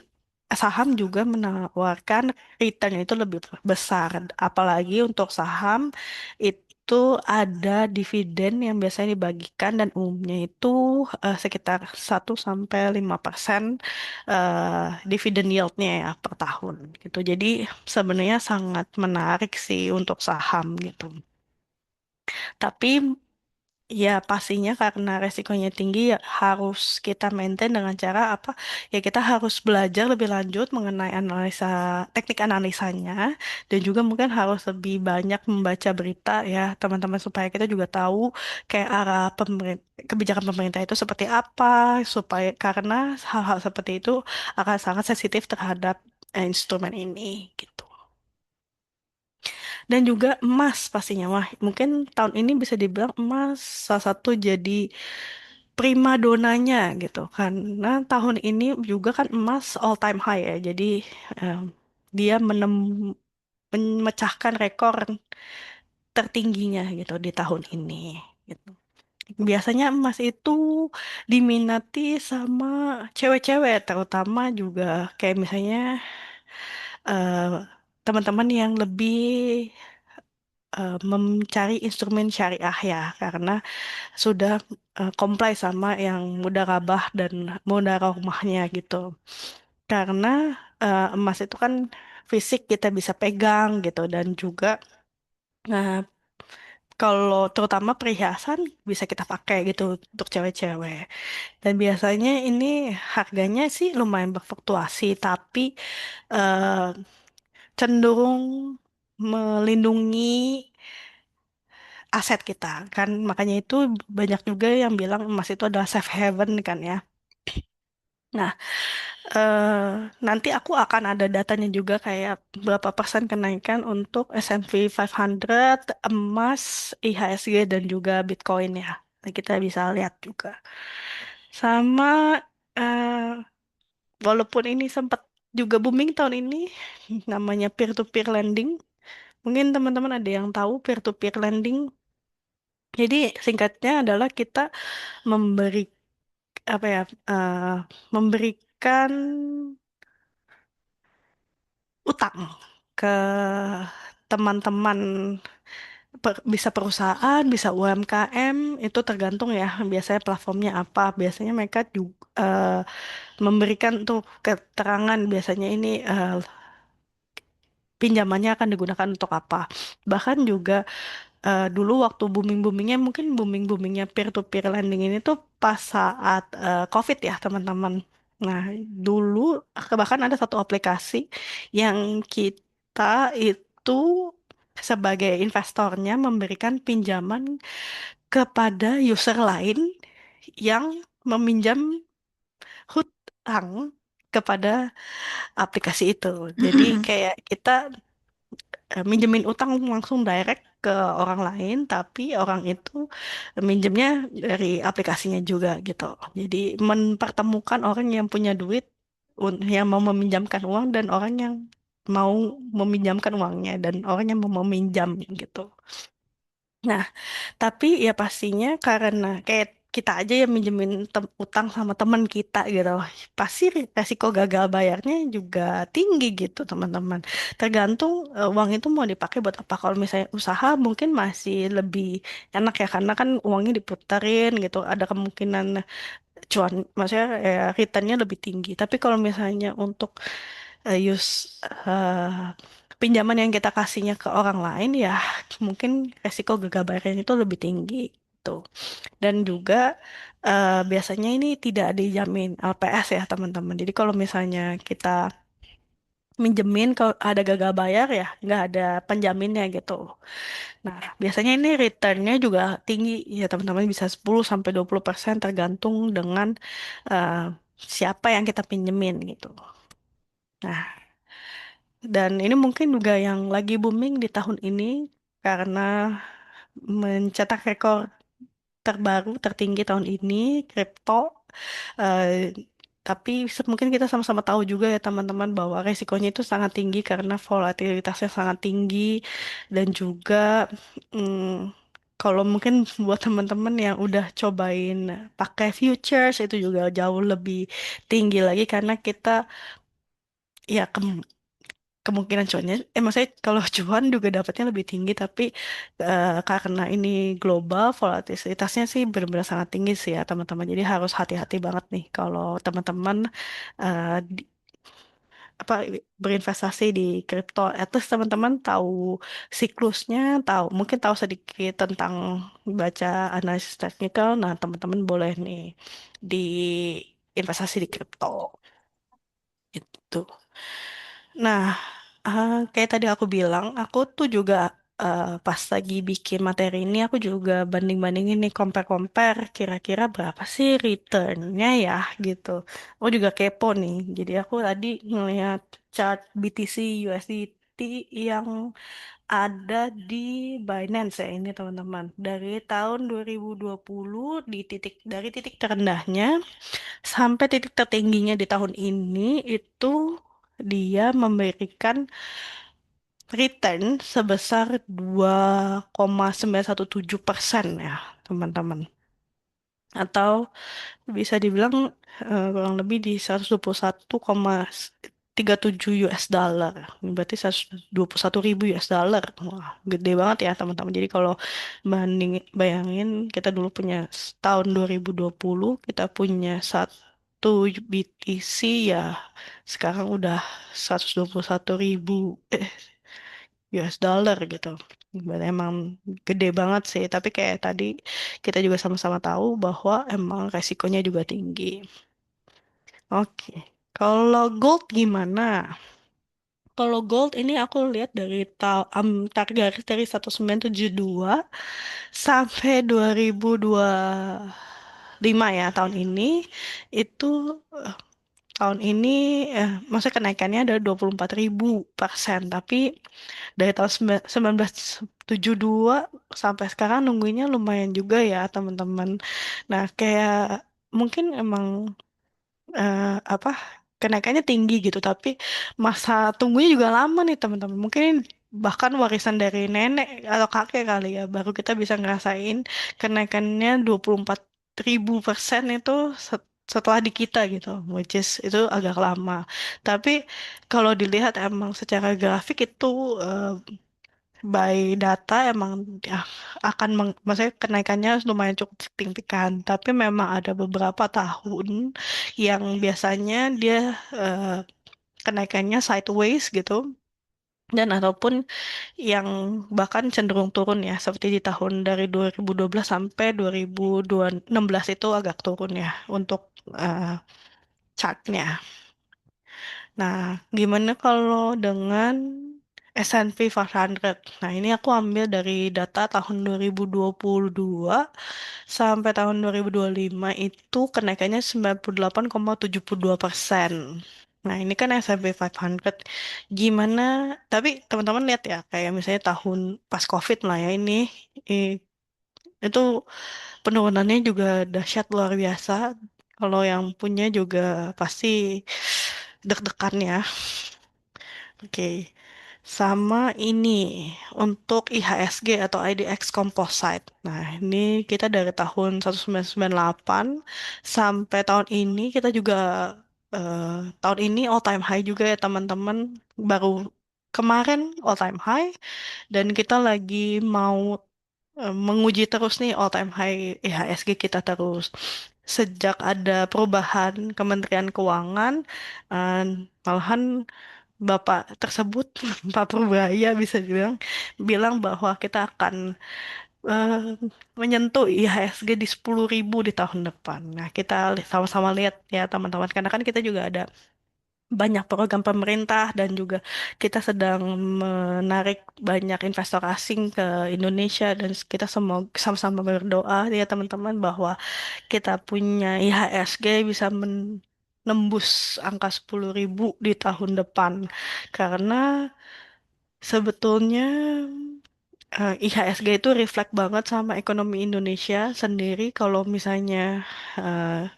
saham juga menawarkan return itu lebih besar. Apalagi untuk saham itu ada dividen yang biasanya dibagikan dan umumnya itu sekitar 1 sampai 5% dividen yieldnya ya per tahun gitu. Jadi sebenarnya sangat menarik sih untuk saham gitu. Tapi ya pastinya karena resikonya tinggi ya harus kita maintain dengan cara apa? Ya kita harus belajar lebih lanjut mengenai teknik analisanya dan juga mungkin harus lebih banyak membaca berita ya teman-teman supaya kita juga tahu kayak arah kebijakan pemerintah itu seperti apa supaya karena hal-hal seperti itu akan sangat sensitif terhadap instrumen ini gitu. Dan juga emas pastinya. Wah, mungkin tahun ini bisa dibilang emas salah satu jadi prima donanya gitu. Karena tahun ini juga kan emas all time high ya. Jadi em, dia memecahkan rekor tertingginya gitu di tahun ini gitu. Biasanya emas itu diminati sama cewek-cewek, terutama juga kayak misalnya eh, teman-teman yang lebih mencari instrumen syariah ya, karena sudah comply sama yang mudarabah dan mudaromahnya gitu. Karena emas itu kan fisik kita bisa pegang gitu dan juga eh, kalau terutama perhiasan bisa kita pakai gitu untuk cewek-cewek. Dan biasanya ini harganya sih lumayan berfluktuasi, tapi eh, cenderung melindungi aset kita kan, makanya itu banyak juga yang bilang emas itu adalah safe haven kan ya. Nah, eh, nanti aku akan ada datanya juga kayak berapa persen kenaikan untuk S&P 500, emas, IHSG dan juga Bitcoin ya. Nah, kita bisa lihat juga. Sama walaupun ini sempat juga booming tahun ini namanya peer-to-peer lending. Mungkin teman-teman ada yang tahu peer-to-peer lending. Jadi singkatnya adalah kita memberi apa ya memberikan utang ke teman-teman bisa perusahaan, bisa UMKM, itu tergantung ya biasanya platformnya apa. Biasanya mereka juga memberikan tuh keterangan biasanya ini pinjamannya akan digunakan untuk apa. Bahkan juga dulu waktu booming-boomingnya mungkin booming-boomingnya peer-to-peer lending ini tuh pas saat COVID ya teman-teman. Nah dulu bahkan ada satu aplikasi yang kita itu sebagai investornya memberikan pinjaman kepada user lain yang meminjam hutang kepada aplikasi itu. Jadi kayak kita minjemin utang langsung direct ke orang lain, tapi orang itu minjemnya dari aplikasinya juga gitu. Jadi mempertemukan orang yang punya duit, yang mau meminjamkan uang dan orang yang mau meminjamkan uangnya dan orang yang mau meminjam gitu. Nah, tapi ya pastinya karena kayak kita aja yang minjemin utang sama teman kita gitu, pasti resiko gagal bayarnya juga tinggi gitu teman-teman. Tergantung uang itu mau dipakai buat apa. Kalau misalnya usaha mungkin masih lebih enak ya, karena kan uangnya diputerin gitu, ada kemungkinan cuan, maksudnya returnnya lebih tinggi. Tapi kalau misalnya untuk use pinjaman yang kita kasihnya ke orang lain ya, mungkin resiko gagal bayarnya itu lebih tinggi gitu. Dan juga biasanya ini tidak dijamin LPS ya teman-teman. Jadi kalau misalnya kita minjemin, kalau ada gagal bayar ya nggak ada penjaminnya gitu. Nah, biasanya ini returnnya juga tinggi ya teman-teman, bisa 10-20% tergantung dengan eh, siapa yang kita pinjemin gitu. Nah, dan ini mungkin juga yang lagi booming di tahun ini karena mencetak rekor terbaru tertinggi tahun ini, kripto. Eh, tapi mungkin kita sama-sama tahu juga ya teman-teman bahwa resikonya itu sangat tinggi karena volatilitasnya sangat tinggi, dan juga mm, kalau mungkin buat teman-teman yang udah cobain pakai futures itu juga jauh lebih tinggi lagi karena kita ya kemungkinan cuannya, maksudnya kalau cuan juga dapatnya lebih tinggi, tapi karena ini global, volatilitasnya sih benar-benar sangat tinggi sih ya teman-teman. Jadi harus hati-hati banget nih kalau teman-teman eh, di- apa berinvestasi di kripto. At least teman-teman tahu siklusnya, tahu mungkin tahu sedikit tentang baca analisis teknikal. Nah, teman-teman boleh nih di investasi di kripto itu. Nah, kayak tadi aku bilang, aku tuh juga pas lagi bikin materi ini, aku juga banding-bandingin nih, compare-compare, kira-kira berapa sih returnnya ya, gitu. Aku juga kepo nih, jadi aku tadi ngeliat chart BTC USDT yang ada di Binance ya ini teman-teman. Dari tahun 2020 dari titik terendahnya sampai titik tertingginya di tahun ini itu dia memberikan return sebesar 2,917% ya, teman-teman. Atau bisa dibilang kurang lebih di 121,37 US dollar. Berarti 121 ribu US dollar. Wah, gede banget ya, teman-teman. Jadi kalau bayangin kita dulu punya tahun 2020 kita punya satu BTC ya, sekarang udah 121 ribu US dollar gitu. Berarti emang gede banget sih. Tapi kayak tadi kita juga sama-sama tahu bahwa emang resikonya juga tinggi. Oke. Kalau gold gimana? Kalau gold ini aku lihat dari target dari 1972 sampai 2025 ya, tahun ini itu tahun ini maksudnya kenaikannya ada 24.000%, tapi dari tahun 1972 sampai sekarang nungguinnya lumayan juga ya teman-teman. Nah, kayak mungkin emang apa kenaikannya tinggi gitu, tapi masa tunggunya juga lama nih teman-teman. Mungkin bahkan warisan dari nenek atau kakek kali ya, baru kita bisa ngerasain kenaikannya 24.000% itu setelah di kita gitu, which is itu agak lama. Tapi kalau dilihat emang secara grafik itu by data emang ya, maksudnya kenaikannya lumayan cukup signifikan. Tapi memang ada beberapa tahun yang biasanya dia eh, kenaikannya sideways gitu, dan ataupun yang bahkan cenderung turun ya, seperti di tahun dari 2012 sampai 2016 itu agak turun ya untuk eh, chartnya. Nah, gimana kalau dengan S&P 500? Nah, ini aku ambil dari data tahun 2022 sampai tahun 2025 itu kenaikannya 98,72%. Nah, ini kan S&P 500. Gimana? Tapi teman-teman lihat ya, kayak misalnya tahun pas COVID lah ya ini, i- itu penurunannya juga dahsyat luar biasa. Kalau yang punya juga pasti deg-degan ya. Oke. sama ini untuk IHSG atau IDX Composite. Nah, ini kita dari tahun 1998 sampai tahun ini kita juga tahun ini all time high juga ya teman-teman. Baru kemarin all time high dan kita lagi mau menguji terus nih all time high IHSG kita terus. Sejak ada perubahan Kementerian Keuangan, eh, malahan Bapak tersebut, Pak Purbaya bisa dibilang, bilang bahwa kita akan eh, menyentuh IHSG di 10.000 di tahun depan. Nah, kita sama-sama lihat ya teman-teman, karena kan kita juga ada banyak program pemerintah dan juga kita sedang menarik banyak investor asing ke Indonesia dan kita semua sama-sama berdoa ya teman-teman bahwa kita punya IHSG bisa menembus angka 10.000 di tahun depan karena sebetulnya IHSG itu reflect banget sama ekonomi Indonesia sendiri kalau misalnya eh,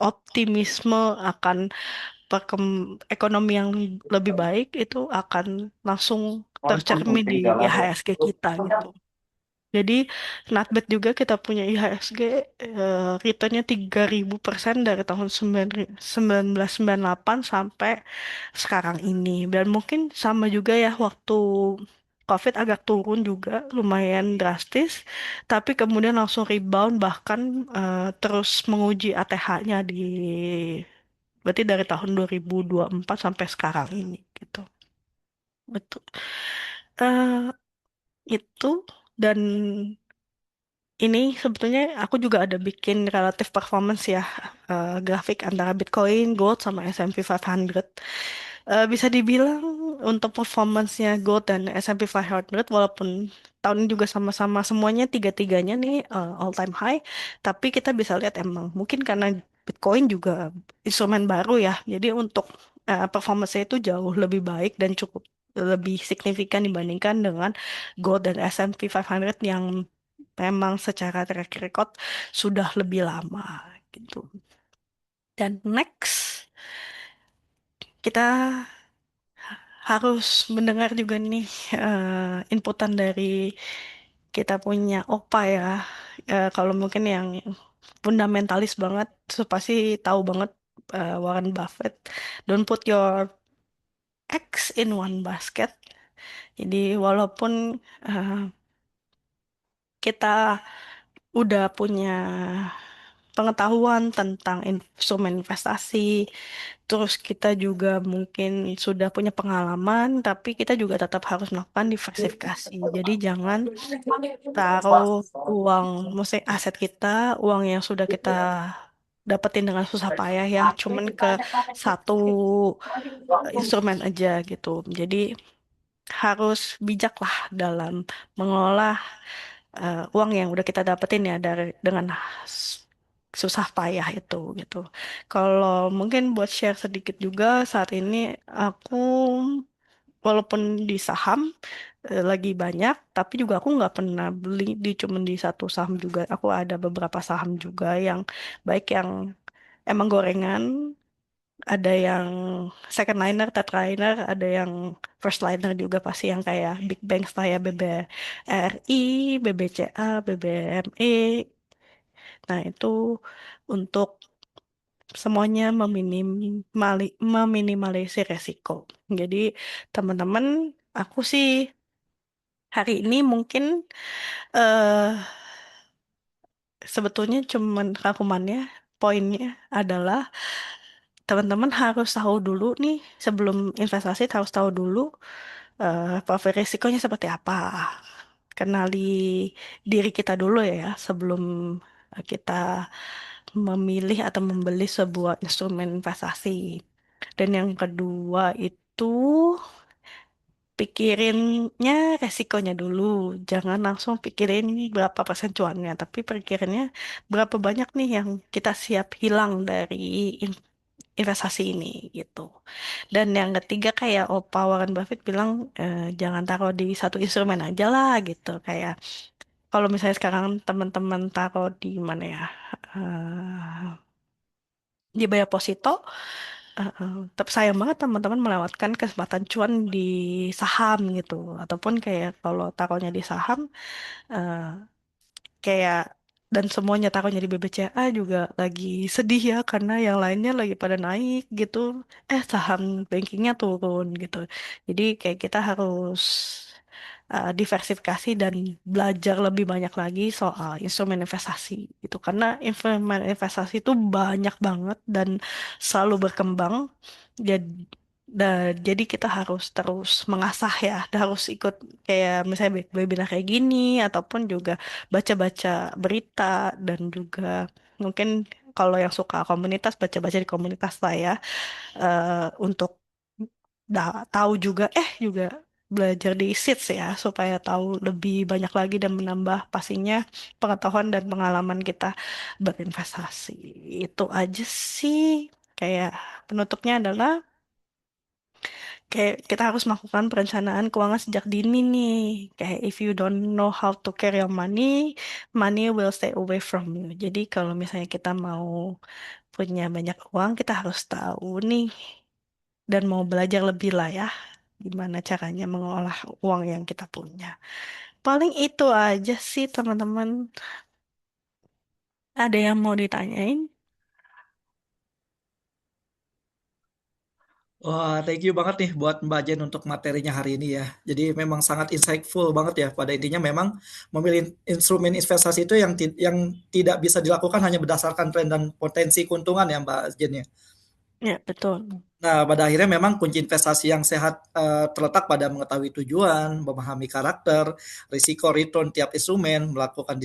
optimisme akan ekonomi yang lebih baik itu akan langsung tercermin di IHSG kita gitu. Jadi not bad juga kita punya IHSG returnnya 3.000% dari tahun 1998 sampai sekarang ini. Dan mungkin sama juga ya waktu COVID agak turun juga lumayan drastis, tapi kemudian langsung rebound bahkan terus menguji ATH-nya di berarti dari tahun 2024 sampai sekarang ini gitu. Betul. Eh, itu dan ini sebetulnya aku juga ada bikin relative performance ya, grafik antara Bitcoin, Gold, sama S&P 500. Bisa dibilang untuk performance-nya Gold dan S&P 500, walaupun tahun ini juga sama-sama semuanya tiga-tiganya nih all time high, tapi kita bisa lihat emang mungkin karena Bitcoin juga instrumen baru ya, jadi untuk performance-nya itu jauh lebih baik dan cukup lebih signifikan dibandingkan dengan Gold dan S&P 500 yang memang secara track record sudah lebih lama gitu. Dan next kita harus mendengar juga nih inputan dari kita punya Opa ya. Kalau mungkin yang fundamentalis banget, pasti tahu banget Warren Buffett. Don't put your eggs in one basket. Jadi walaupun eh, kita udah punya pengetahuan tentang instrumen investasi, terus kita juga mungkin sudah punya pengalaman, tapi kita juga tetap harus melakukan diversifikasi. Jadi jangan taruh uang, maksudnya aset kita, uang yang sudah kita dapetin dengan susah payah ya, cuman ke satu instrumen aja gitu. Jadi harus bijak lah dalam mengelola uang yang udah kita dapetin ya dari dengan s- susah payah itu gitu. Kalau mungkin buat share sedikit juga saat ini aku walaupun di saham lagi banyak, tapi juga aku nggak pernah beli di cuman di satu saham juga. Aku ada beberapa saham juga yang baik yang emang gorengan, ada yang second liner, third liner, ada yang first liner juga pasti yang kayak big banks kayak BBRI, BBCA, BBME. Nah, itu untuk semuanya meminimalisir resiko. Jadi, teman-teman, aku sih hari ini mungkin eh sebetulnya cuman rangkumannya, poinnya adalah teman-teman harus tahu dulu nih sebelum investasi harus tahu dulu profil risikonya seperti apa. Kenali diri kita dulu ya sebelum kita memilih atau membeli sebuah instrumen investasi. Dan yang kedua itu pikirinnya resikonya dulu. Jangan langsung pikirin berapa persen cuannya, tapi pikirinnya berapa banyak nih yang kita siap hilang dari investasi ini gitu. Dan yang ketiga kayak Opa Warren Buffett bilang jangan taruh di satu instrumen aja lah gitu. Kayak kalau misalnya sekarang teman-teman taruh di mana ya? Di Deposito Tapi sayang banget teman-teman melewatkan kesempatan cuan di saham gitu. Ataupun kayak kalau taruhnya di saham, eh, kayak dan semuanya taruhnya di BBCA juga lagi sedih ya karena yang lainnya lagi pada naik gitu. Saham bankingnya turun gitu. Jadi kayak kita harus diversifikasi dan belajar lebih banyak lagi soal instrumen investasi gitu. Karena instrumen investasi itu banyak banget dan selalu berkembang. Jadi, jadi kita harus terus mengasah ya, harus ikut kayak misalnya webinar kayak gini ataupun juga baca-baca berita dan juga mungkin kalau yang suka komunitas baca-baca di komunitas lah ya, untuk tahu juga juga belajar di SEEDS ya supaya tahu lebih banyak lagi dan menambah pastinya pengetahuan dan pengalaman kita berinvestasi. Itu aja sih, kayak penutupnya adalah kayak kita harus melakukan perencanaan keuangan sejak dini nih. Kayak if you don't know how to carry your money, money will stay away from you. Jadi kalau misalnya kita mau punya banyak uang, kita harus tahu nih dan mau belajar lebih lah ya gimana caranya mengolah uang yang kita punya. Paling itu aja sih teman-teman. Ada yang mau ditanyain? Wah, thank you banget nih buat Mbak Jen untuk materinya hari ini ya. Jadi memang sangat insightful banget ya. Pada intinya memang memilih instrumen investasi itu yang tidak bisa dilakukan hanya berdasarkan tren dan potensi keuntungan ya Mbak Jen ya. Ya, betul. Nah, pada akhirnya memang kunci investasi yang sehat terletak pada mengetahui tujuan, memahami karakter, risiko return tiap instrumen, melakukan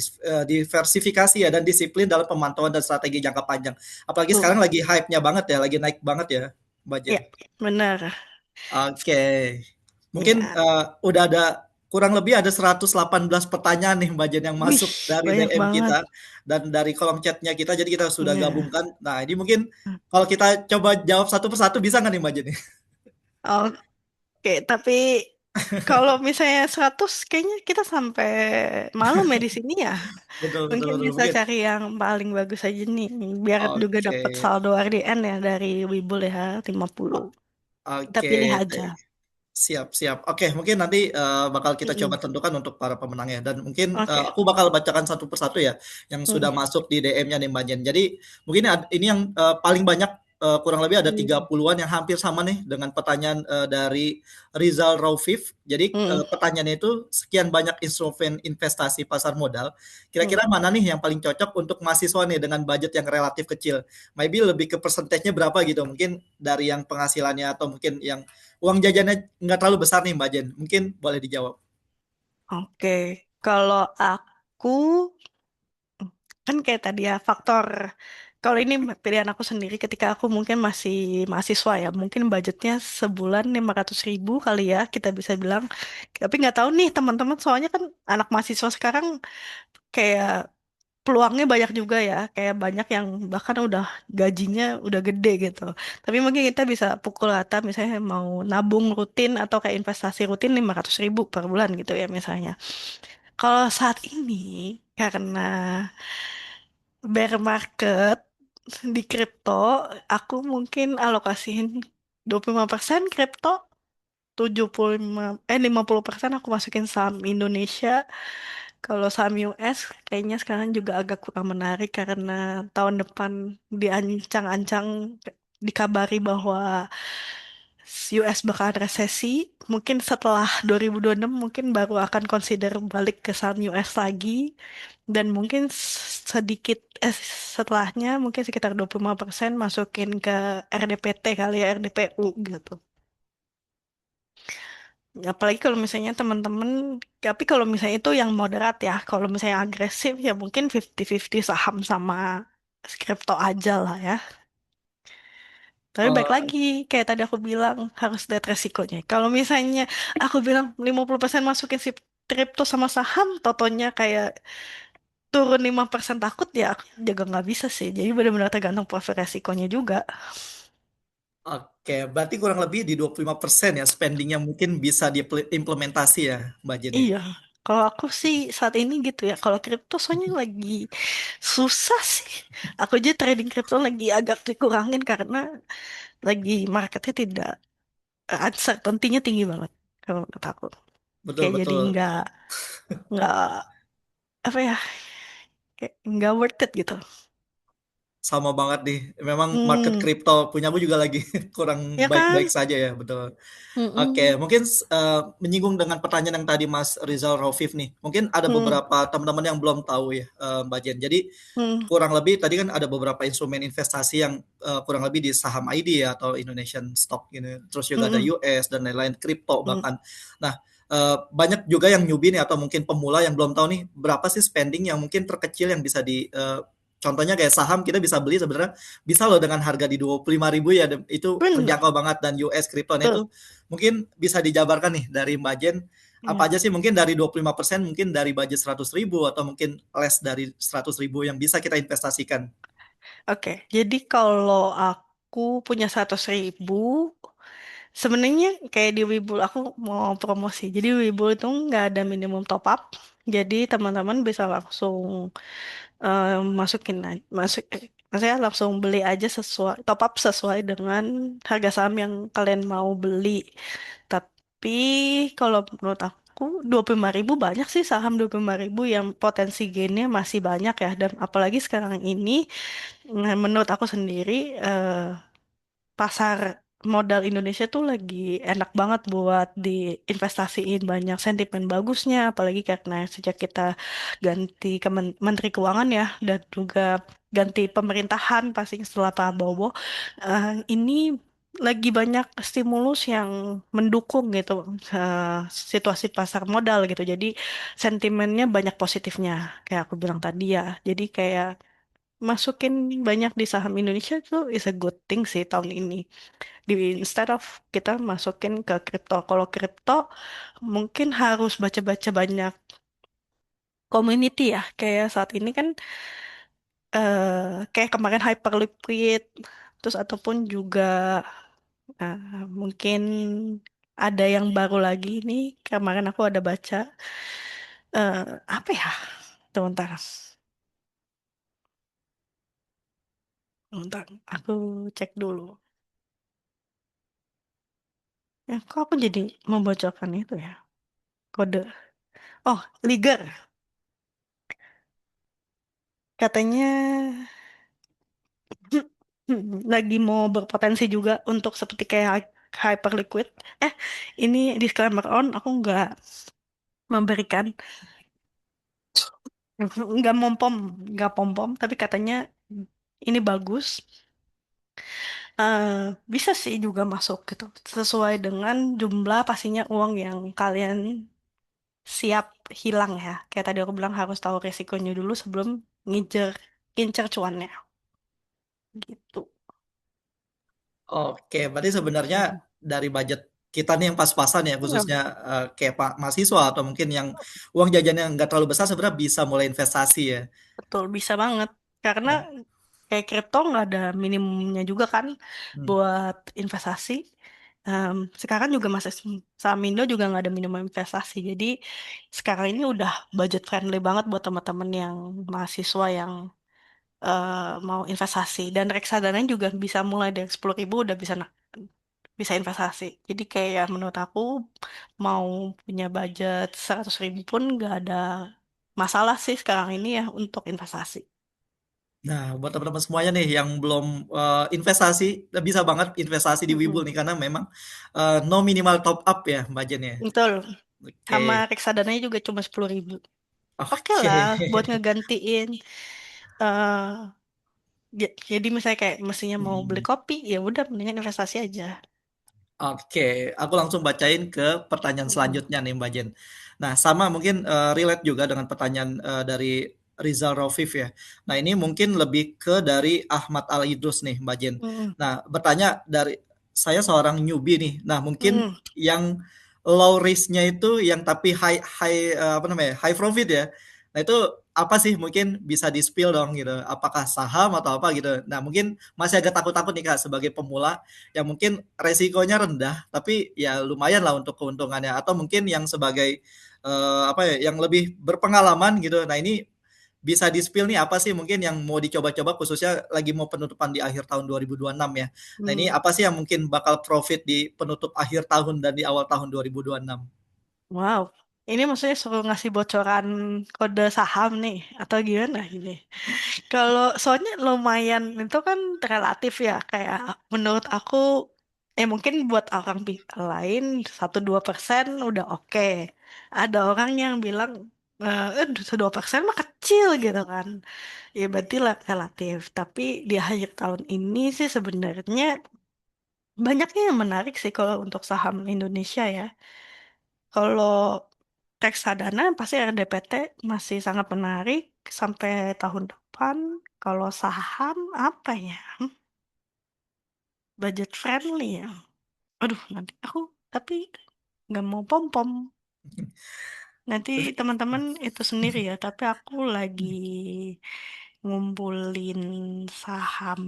diversifikasi ya dan disiplin dalam pemantauan dan strategi jangka panjang. Apalagi sekarang Tuh. lagi hype-nya banget ya, lagi naik banget ya, Mbak Jen. Ya, benar. Oke. Mungkin Ya. udah ada kurang lebih ada 118 pertanyaan nih Mbak Jen yang Wih, masuk dari banyak DM banget. kita dan dari kolom chatnya kita, jadi kita sudah Ya. gabungkan. Nah, ini mungkin kalau kita coba jawab satu persatu bisa nggak nih Mbak Jen? Oke, tapi kalau misalnya 100 kayaknya kita sampai malam ya di sini ya. Betul betul Mungkin betul, bisa mungkin. cari yang paling bagus aja nih. Biar juga Oke dapat saldo RDN ya dari Wibul ya 50. Kita oke, pilih aja. siap siap. Oke, mungkin nanti, bakal kita coba Mm-mm. tentukan untuk para pemenangnya dan mungkin, Oke. aku bakal bacakan satu persatu ya, yang sudah Mm-mm. masuk di DM-nya nih Mbak Jen. Jadi mungkin ini yang, paling banyak, kurang lebih ada Mm. 30-an yang hampir sama nih dengan pertanyaan, dari Rizal Raufif. Jadi, Mm. pertanyaannya itu, sekian banyak instrumen investasi pasar modal, kira-kira Mm. mana nih yang paling cocok untuk mahasiswa nih dengan budget yang relatif kecil? Maybe lebih ke persentasenya berapa gitu, mungkin dari yang penghasilannya atau mungkin yang uang jajannya nggak terlalu besar nih Mbak Jen, mungkin boleh dijawab. Oke. Kalau aku kan kayak tadi ya faktor, kalau ini pilihan aku sendiri ketika aku mungkin masih mahasiswa ya, mungkin budgetnya sebulan 500.000 kali ya kita bisa bilang. Tapi nggak tahu nih teman-teman, soalnya kan anak mahasiswa sekarang kayak peluangnya banyak juga ya, kayak banyak yang bahkan udah gajinya udah gede gitu. Tapi mungkin kita bisa pukul rata misalnya mau nabung rutin atau kayak investasi rutin 500.000 per bulan gitu ya misalnya. Kalau saat ini karena bear market di kripto, aku mungkin alokasiin 25% kripto, 50% aku masukin saham Indonesia. Kalau saham US kayaknya sekarang juga agak kurang menarik karena tahun depan diancang-ancang, dikabari bahwa US bakal resesi. Mungkin setelah 2026 mungkin baru akan consider balik ke saham US lagi. Dan mungkin sedikit setelahnya mungkin sekitar 25% masukin ke RDPT kali ya, RDPU gitu. Apalagi kalau misalnya teman-teman, tapi kalau misalnya itu yang moderat ya, kalau misalnya agresif ya mungkin 50-50 saham sama kripto aja lah ya. Tapi baik Oh, lagi, kayak tadi aku bilang, harus lihat resikonya. Kalau misalnya aku bilang 50% masukin si kripto sama saham, totonya kayak turun 5% takut ya, aku juga nggak bisa sih. Jadi benar-benar tergantung profil resikonya juga. oke, berarti kurang lebih di 25% ya spending-nya mungkin bisa diimplementasi ya Mbak Jen ya? Iya, Kalau aku sih saat ini gitu ya, kalau kripto soalnya lagi susah sih. Aku aja trading kripto lagi agak dikurangin karena lagi marketnya tidak, uncertainty-nya tinggi banget kalau menurut aku. Betul Kayak jadi betul. nggak apa ya, kayak nggak worth it gitu. Sama banget nih. Memang market Hmm, kripto punya aku juga lagi kurang ya baik-baik kan? saja ya, betul. Oke, Mm-mm. mungkin menyinggung dengan pertanyaan yang tadi Mas Rizal Raufif nih. Mungkin ada Hmm, beberapa teman-teman yang belum tahu ya, Mbak Jen. Jadi hmm, kurang lebih tadi kan ada beberapa instrumen investasi yang kurang lebih di saham ID ya atau Indonesian stock gitu. Terus juga ada mm-mm, US dan lain-lain, kripto mm. bahkan. Nah, banyak juga yang newbie nih atau mungkin pemula yang belum tahu nih berapa sih spending yang mungkin terkecil yang bisa di contohnya kayak saham kita bisa beli sebenarnya bisa loh dengan harga di 25.000 ya itu Bener, terjangkau banget dan US kripto nah betul. itu mungkin bisa dijabarkan nih dari Mbak Jen apa Ya. aja sih mungkin dari 25% mungkin dari budget 100.000 atau mungkin less dari 100.000 yang bisa kita investasikan. Oke, jadi kalau aku punya 100.000, sebenarnya kayak di Wibul aku mau promosi. Jadi Wibul itu nggak ada minimum top up. Jadi teman-teman bisa langsung maksudnya langsung beli aja sesuai top up sesuai dengan harga saham yang kalian mau beli. Tapi kalau menurut aku 25.000 banyak sih, saham 25.000 yang potensi gainnya masih banyak ya, dan apalagi sekarang ini, menurut aku sendiri, pasar modal Indonesia tuh lagi enak banget buat diinvestasiin, banyak sentimen bagusnya, apalagi karena sejak kita ganti ke Menteri Keuangan ya, dan juga ganti pemerintahan pasti setelah Prabowo, ini lagi banyak stimulus yang mendukung gitu, situasi pasar modal gitu. Jadi sentimennya banyak positifnya, kayak aku bilang tadi ya. Jadi kayak masukin banyak di saham Indonesia itu is a good thing sih tahun ini. Di instead of kita masukin ke kripto. Kalau kripto mungkin harus baca-baca banyak community ya. Kayak saat ini kan, kayak kemarin Hyperliquid, terus ataupun juga, mungkin ada yang baru lagi nih. Kemarin aku ada baca, apa ya? Sebentar, sebentar. Aku cek dulu. Ya, kok aku jadi membocorkan itu ya? Kode. Oh, Liger. Katanya lagi mau berpotensi juga untuk seperti kayak Hyperliquid. Eh, ini disclaimer on, aku memberikan, nggak mompom, nggak pom-pom, tapi katanya ini bagus. Eh, Bisa sih juga masuk gitu, sesuai dengan jumlah pastinya uang yang kalian siap hilang ya. Kayak tadi aku bilang harus tahu resikonya dulu sebelum ngincer, ngincer cuannya gitu. Oke, berarti sebenarnya Hmm. dari budget kita nih yang pas-pasan ya Ya, khususnya kayak Pak mahasiswa atau mungkin yang uang jajan yang nggak terlalu besar sebenarnya bisa mulai investasi ya. betul, bisa banget. Karena Oh, kayak kripto nggak ada minimumnya juga kan hmm. buat investasi. Sekarang juga masih saham Indo juga nggak ada minimum investasi. Jadi sekarang ini udah budget friendly banget buat teman-teman yang mahasiswa yang mau investasi. Dan reksadana juga bisa mulai dari 10.000 udah bisa investasi. Jadi kayak menurut aku mau punya budget 100.000 pun nggak ada masalah sih sekarang ini ya untuk investasi. Nah, buat teman-teman semuanya nih yang belum investasi, bisa banget investasi di Wibul Mm-mm. nih karena memang no minimal top up ya Mbak Jen ya. Betul. Sama Oke, reksadananya juga cuma 10.000. Oke oke. lah, buat ngegantiin. eh jadi misalnya kayak mestinya mau beli Hmm. kopi, ya udah mendingan investasi aja. Oke, aku langsung bacain ke pertanyaan Mm-mm. selanjutnya nih Mbak Jen. Nah, sama mungkin relate juga dengan pertanyaan dari Rizal Raufif ya. Nah, ini mungkin lebih ke dari Ahmad Al Idrus nih Mbak Jen. Mm-mm. Nah, bertanya dari saya seorang newbie nih. Nah, mungkin Mm-mm. yang low risk-nya itu yang tapi high high apa namanya? High profit ya. Nah, itu apa sih mungkin bisa di-spill dong gitu. Apakah saham atau apa gitu. Nah, mungkin masih agak takut-takut nih Kak sebagai pemula yang mungkin resikonya rendah, tapi ya lumayan lah untuk keuntungannya. Atau mungkin yang sebagai apa ya, yang lebih berpengalaman gitu. Nah ini bisa di-spill nih apa sih mungkin yang mau dicoba-coba khususnya lagi mau penutupan di akhir tahun 2026 ya. Nah ini Hmm. apa sih yang mungkin bakal profit di penutup akhir tahun dan di awal tahun 2026? Wow, ini maksudnya suruh ngasih bocoran kode saham nih, atau gimana ini? Kalau soalnya lumayan itu kan relatif ya, kayak menurut aku, mungkin buat orang lain 1-2% udah oke. Ada orang yang bilang, 2% mah kecil gitu kan. Ya berarti lah relatif. Tapi di akhir tahun ini sih sebenarnya banyaknya yang menarik sih kalau untuk saham Indonesia ya. Kalau reksadana pasti RDPT masih sangat menarik sampai tahun depan. Kalau saham apa ya? Budget friendly ya. Aduh, nanti aku tapi nggak mau pom-pom. Nanti teman-teman itu sendiri ya. Tapi aku lagi ngumpulin saham.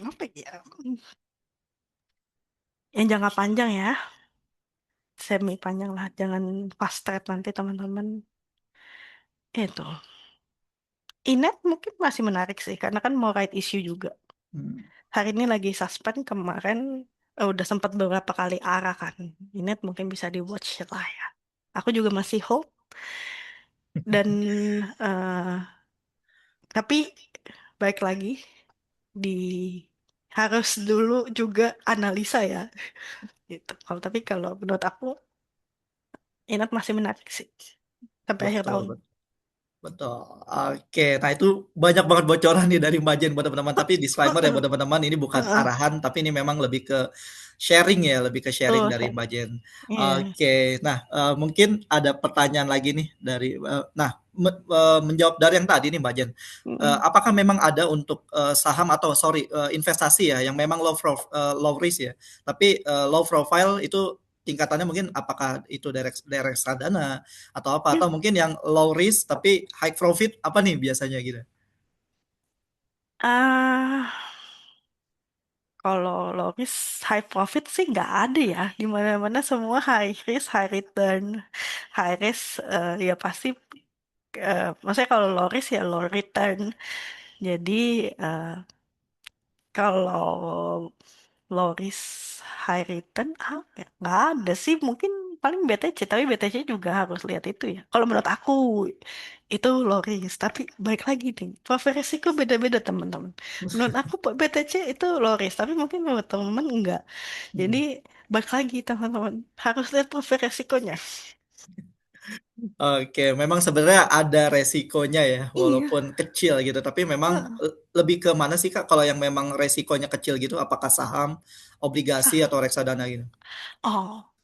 Apa ya? Yang jangka panjang ya. Semi panjang lah. Jangan fast trade nanti teman-teman. Itu. Inet mungkin masih menarik sih. Karena kan mau right issue juga. Hmm. Hari ini lagi suspend, kemarin udah sempat beberapa kali arah kan. Ini mungkin bisa di watch lah ya. Aku juga masih hope dan eh, tapi baik lagi di harus dulu juga analisa ya gitu. Tapi kalau menurut aku Inet masih menarik sih sampai akhir Betul, tahun. betul. Betul. Oke, nah itu banyak banget bocoran nih dari Mbak Jen buat teman-teman. Tapi disclaimer ya buat Heeh, teman-teman, ini bukan heeh. arahan, tapi ini memang lebih ke sharing ya, lebih ke sharing Tuh, dari Mbak Jen. iya. Oke, nah mungkin ada pertanyaan lagi nih dari, nah menjawab dari yang tadi nih Mbak Jen. Mm-mm. Apakah memang ada untuk saham atau sorry investasi ya yang memang low risk ya, tapi low profile itu tingkatannya mungkin apakah itu direct reksadana atau apa? Atau mungkin yang low risk tapi high profit apa nih biasanya gitu? Ah, Kalau low risk high profit sih nggak ada ya. Di mana-mana semua high risk high return. High risk ya pasti maksudnya kalau low risk ya low return. Jadi eh, kalau low risk high return apa ya? Nggak ada sih. Mungkin paling BTC, tapi BTC juga harus lihat itu ya. Kalau menurut aku itu low risk. Tapi baik lagi nih, profil resiko beda-beda teman-teman. Menurut aku BTC itu low risk, tapi mungkin menurut teman-teman enggak. Jadi Hmm. balik lagi teman-teman harus lihat profil resikonya. Oke, memang sebenarnya ada resikonya ya, Iya. walaupun kecil gitu. Tapi memang Heeh. lebih ke mana sih Kak? Kalau yang memang resikonya kecil gitu, apakah saham, obligasi Sah. atau reksadana gitu? Oh,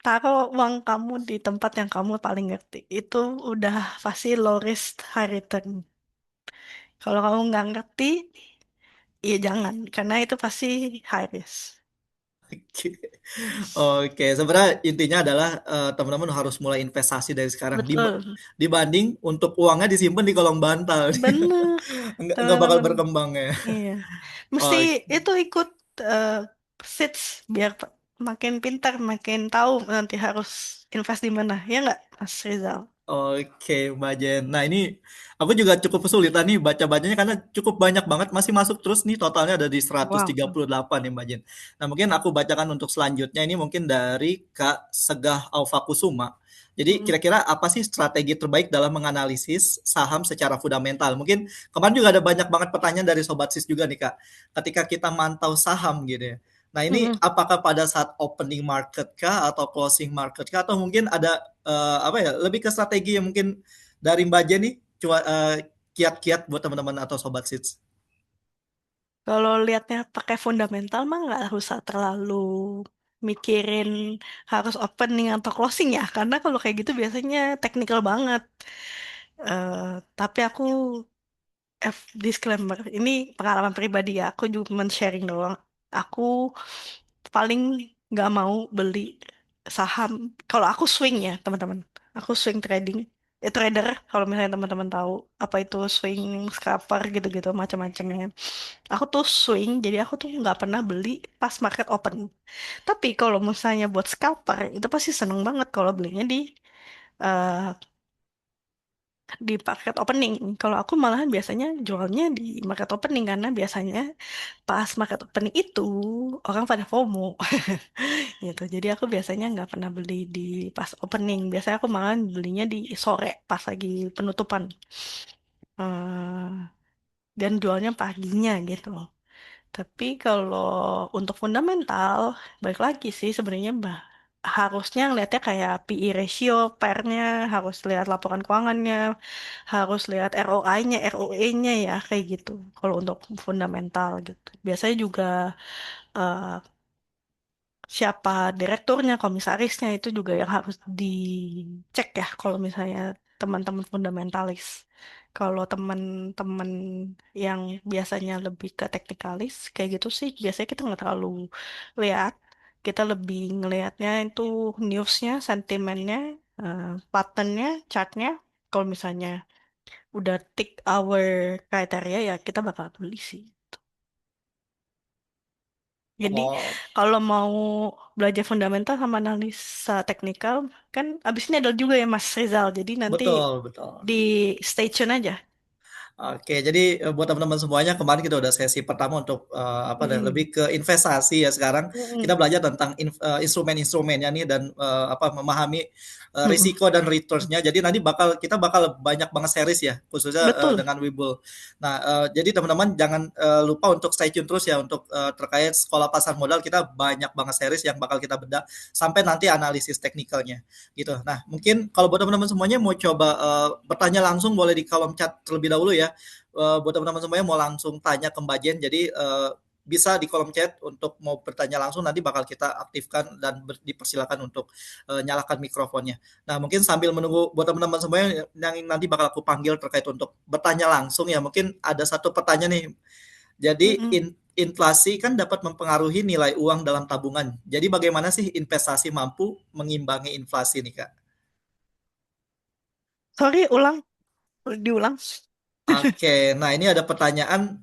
taruh uang kamu di tempat yang kamu paling ngerti. Itu udah pasti low risk high return. Kalau kamu nggak ngerti, ya jangan, karena itu pasti high risk. Oke. Oke, sebenarnya intinya adalah teman-teman harus mulai investasi dari sekarang Betul, dibanding untuk uangnya disimpan di kolong bantal. bener, Nggak bakal teman-teman. berkembang ya. Iya, mesti Oh, itu ikut eh, seeds biar makin pintar, makin tahu nanti harus invest di mana. Ya nggak, Mas Rizal? oke, Mbak Jen. Nah, ini aku juga cukup kesulitan nih baca-bacanya karena cukup banyak banget masih masuk terus nih totalnya ada di Wow. 138 nih Mbak Jen. Nah, mungkin aku bacakan untuk selanjutnya ini mungkin dari Kak Segah Aufakusuma. Jadi Mm-mm. kira-kira apa sih strategi terbaik dalam menganalisis saham secara fundamental? Mungkin kemarin juga ada banyak banget pertanyaan dari Sobat Sis juga nih Kak. Ketika kita mantau saham gitu ya. Nah ini Mm-mm. apakah pada saat opening market kah atau closing market kah atau mungkin ada apa ya lebih ke strategi yang mungkin dari Mbak Jen nih kiat-kiat buat teman-teman atau sobat seats. Kalau lihatnya pakai fundamental mah nggak usah terlalu mikirin harus opening atau closing ya, karena kalau kayak gitu biasanya teknikal banget. Tapi aku disclaimer, ini pengalaman pribadi ya, aku cuma sharing doang. Aku paling nggak mau beli saham. Kalau aku swing ya teman-teman, aku swing trading. trader, kalau misalnya teman-teman tahu apa itu swing scalper gitu-gitu macam-macamnya. Aku tuh swing, jadi aku tuh nggak pernah beli pas market open. Tapi kalau misalnya buat scalper, itu pasti seneng banget kalau belinya eh, di market opening. Kalau aku malahan biasanya jualnya di market opening karena biasanya pas market opening itu orang pada FOMO gitu. Jadi aku biasanya nggak pernah beli di pas opening. Biasanya aku malahan belinya di sore pas lagi penutupan. Eh, dan jualnya paginya gitu. Tapi kalau untuk fundamental, balik lagi sih sebenarnya harusnya ngeliatnya kayak PE ratio, pairnya, harus lihat laporan keuangannya, harus lihat ROI-nya, ROE-nya ya, kayak gitu. Kalau untuk fundamental gitu. Biasanya juga eh, siapa direkturnya, komisarisnya itu juga yang harus dicek ya kalau misalnya teman-teman fundamentalis. Kalau teman-teman yang biasanya lebih ke teknikalis, kayak gitu sih biasanya kita nggak terlalu lihat. Kita lebih ngelihatnya itu newsnya, sentimennya, patternnya, chartnya. Kalau misalnya udah tick our kriteria ya kita bakal beli sih. Jadi Oh, kalau mau belajar fundamental sama analisa teknikal, kan abis ini ada juga ya Mas Rizal. Jadi nanti betul, betul. di stay tune aja. Oke, jadi buat teman-teman semuanya kemarin kita udah sesi pertama untuk apa Mm-mm. lebih ke investasi ya. Sekarang kita Mm-mm. belajar tentang instrumen-instrumennya nih dan apa memahami Mm-mm. risiko dan returns-nya. Jadi nanti kita bakal banyak banget series ya, khususnya Betul. dengan Wibul. Nah, jadi teman-teman jangan lupa untuk stay tune terus ya untuk terkait sekolah pasar modal kita banyak banget series yang bakal kita bedah sampai nanti analisis teknikalnya gitu. Nah, mungkin kalau buat teman-teman semuanya mau coba bertanya langsung boleh di kolom chat terlebih dahulu ya. Buat teman-teman semuanya mau langsung tanya ke Mbak Jen, jadi bisa di kolom chat untuk mau bertanya langsung nanti bakal kita aktifkan dan dipersilakan untuk nyalakan mikrofonnya. Nah, mungkin sambil menunggu buat teman-teman semuanya yang nanti bakal aku panggil terkait untuk bertanya langsung ya, mungkin ada satu pertanyaan nih. Jadi Mm-mm. inflasi kan dapat mempengaruhi nilai uang dalam tabungan. Jadi bagaimana sih investasi mampu mengimbangi inflasi nih, Kak? Sorry, diulang. Oke, nah ini ada pertanyaan